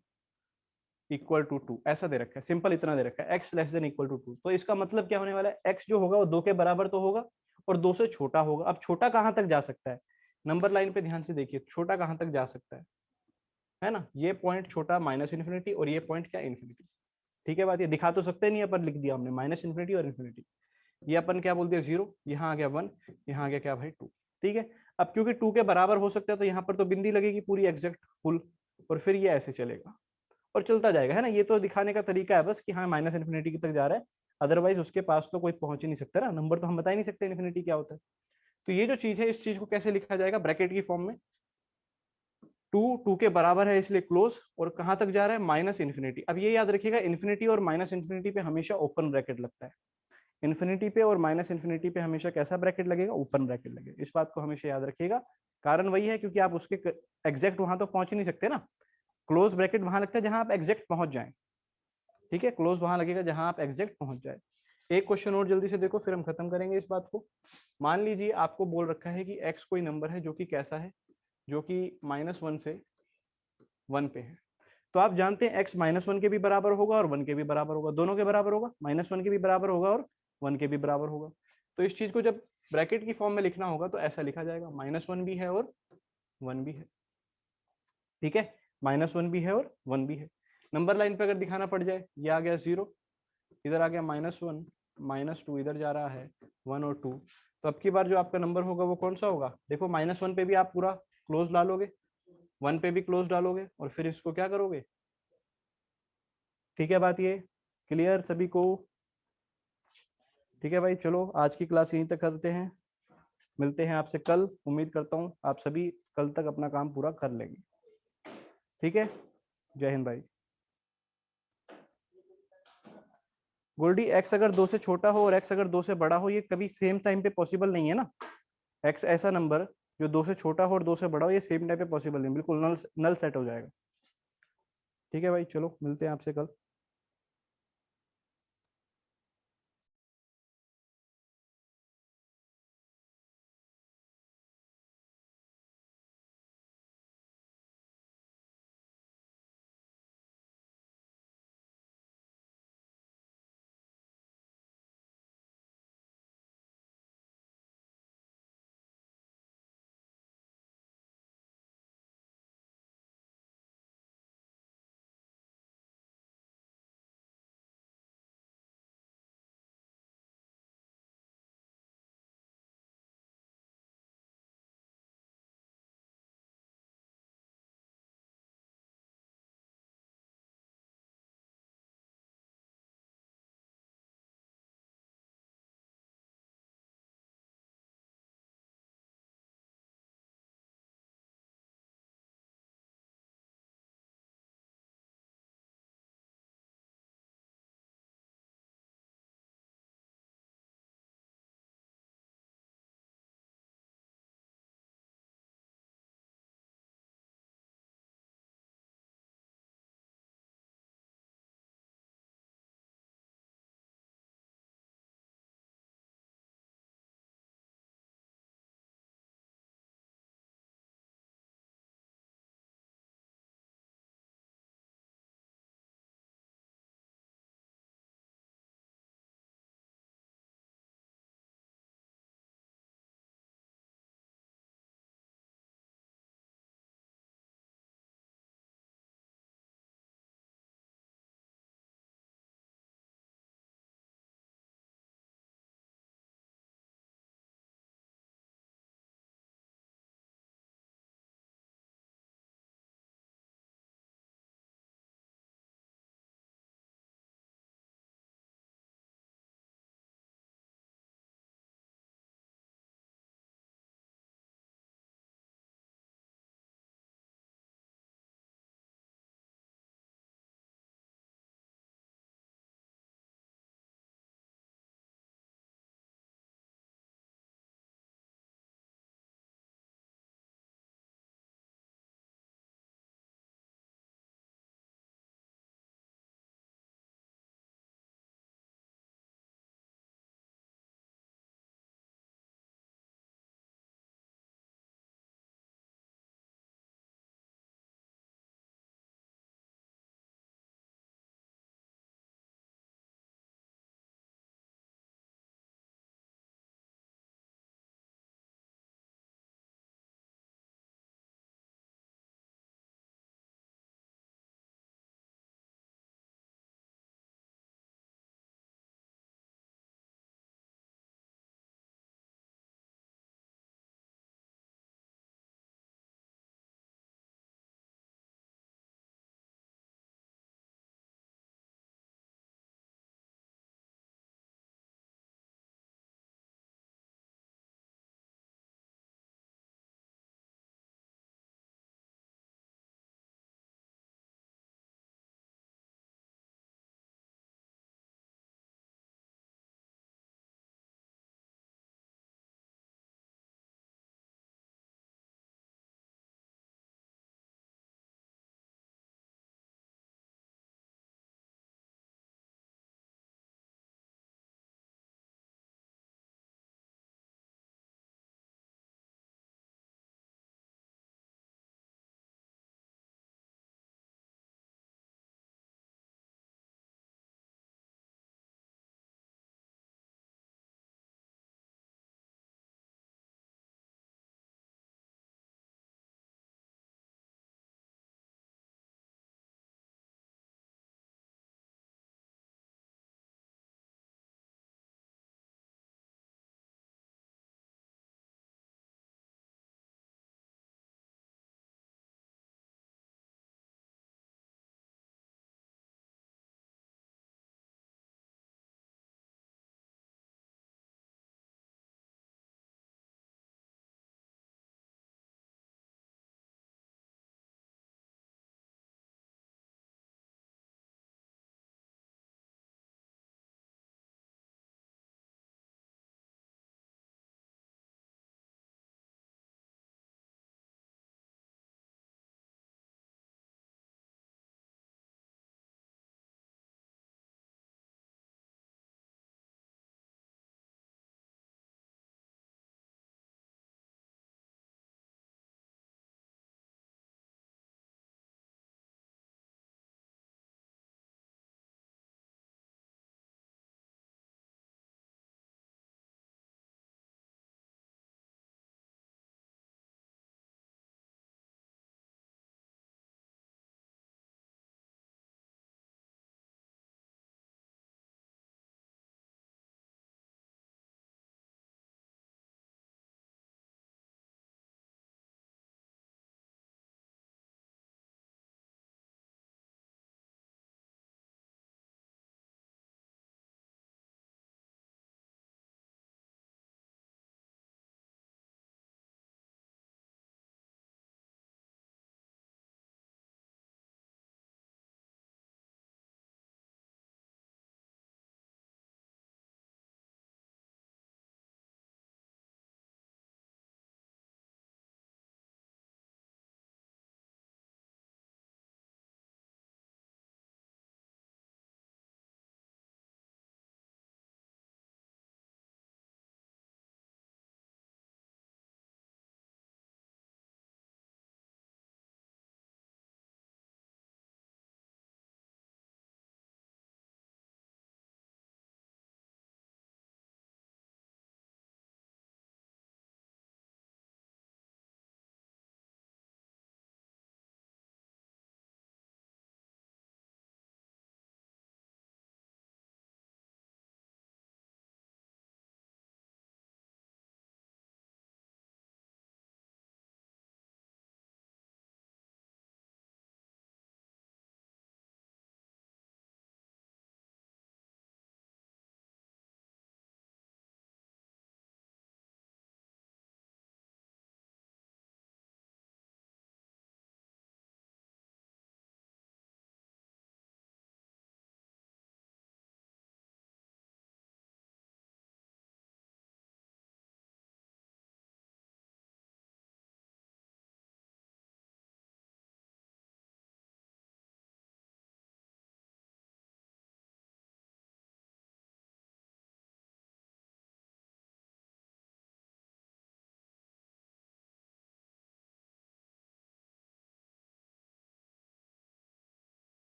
A: equal to 2, ऐसा दे रखा है, सिंपल इतना दे रखा है, x less than equal to 2। तो इसका मतलब क्या होने वाला है, एक्स जो होगा वो 2 के बराबर तो होगा और 2 से छोटा होगा। अब छोटा कहां तक जा सकता है, नंबर लाइन पे ध्यान से देखिए, छोटा कहां तक जा सकता है ना, ये पॉइंट छोटा माइनस इन्फिनिटी, और ये पॉइंट क्या, इन्फिनिटी। ठीक है बात, ये दिखा तो सकते नहीं, अपन लिख दिया हमने माइनस इन्फिनिटी और इन्फिनिटी। ये अपन क्या बोल दिया, 0, यहाँ आ गया 1, यहाँ आ गया क्या भाई 2। ठीक है, अब क्योंकि 2 के बराबर हो सकता है, तो यहाँ पर तो बिंदी लगेगी पूरी एग्जैक्ट फुल, और फिर ये ऐसे चलेगा और चलता जाएगा, है ना। ये तो दिखाने का तरीका है बस कि हाँ माइनस इन्फिनिटी की तक जा रहा है, अदरवाइज उसके पास तो कोई पहुंच ही नहीं सकता ना, नंबर तो हम बता ही नहीं सकते इन्फिनिटी क्या होता है। तो ये जो चीज है, इस चीज को कैसे लिखा जाएगा, ब्रैकेट की फॉर्म में। 2 के बराबर है इसलिए क्लोज, और कहां तक जा रहा है, माइनस इन्फिनिटी। अब ये याद रखिएगा, इन्फिनिटी और माइनस इन्फिनिटी पे हमेशा ओपन ब्रैकेट लगता है। इन्फिनिटी पे और माइनस इन्फिनिटी पे हमेशा कैसा ब्रैकेट लगेगा, ओपन ब्रैकेट लगेगा। इस बात को हमेशा याद रखिएगा। कारण वही है क्योंकि आप उसके एग्जैक्ट वहां तो पहुंच ही नहीं सकते ना, क्लोज ब्रैकेट वहां लगता है जहां आप एग्जैक्ट पहुंच जाए। ठीक है, क्लोज वहां लगेगा जहां आप एग्जैक्ट पहुंच जाए। एक क्वेश्चन और जल्दी से देखो, फिर हम खत्म करेंगे इस बात को। मान लीजिए आपको बोल रखा है कि एक्स कोई नंबर है जो कि कैसा है, जो कि -1 से 1 पे है। तो आप जानते हैं एक्स -1 के भी बराबर होगा और 1 के भी बराबर होगा, दोनों के बराबर होगा, -1 के भी बराबर होगा और 1 के भी बराबर होगा। तो इस चीज को जब ब्रैकेट की फॉर्म में लिखना होगा तो ऐसा लिखा जाएगा, -1 भी है और 1 भी है। ठीक है, -1 भी है और 1 भी है। नंबर लाइन पे अगर दिखाना पड़ जाए, ये आ गया 0, इधर आ गया -1, -2 इधर जा रहा है, 1 और 2। तो अब की बार जो आपका नंबर होगा वो कौन सा होगा, देखो -1 पे भी आप पूरा क्लोज डालोगे, 1 पे भी क्लोज डालोगे, और फिर इसको क्या करोगे। ठीक है बात, ये क्लियर सभी को। ठीक है भाई, चलो आज की क्लास यहीं तक करते हैं, मिलते हैं आपसे कल। उम्मीद करता हूँ आप सभी कल तक अपना काम पूरा कर लेंगे। ठीक है, जय हिंद भाई। गोल्डी, एक्स अगर 2 से छोटा हो और एक्स अगर 2 से बड़ा हो, ये कभी सेम टाइम पे पॉसिबल नहीं है ना। एक्स ऐसा नंबर जो 2 से छोटा हो और 2 से बड़ा हो, ये सेम टाइम पे पॉसिबल नहीं, बिल्कुल नल नल सेट हो जाएगा। ठीक है भाई, चलो मिलते हैं आपसे कल।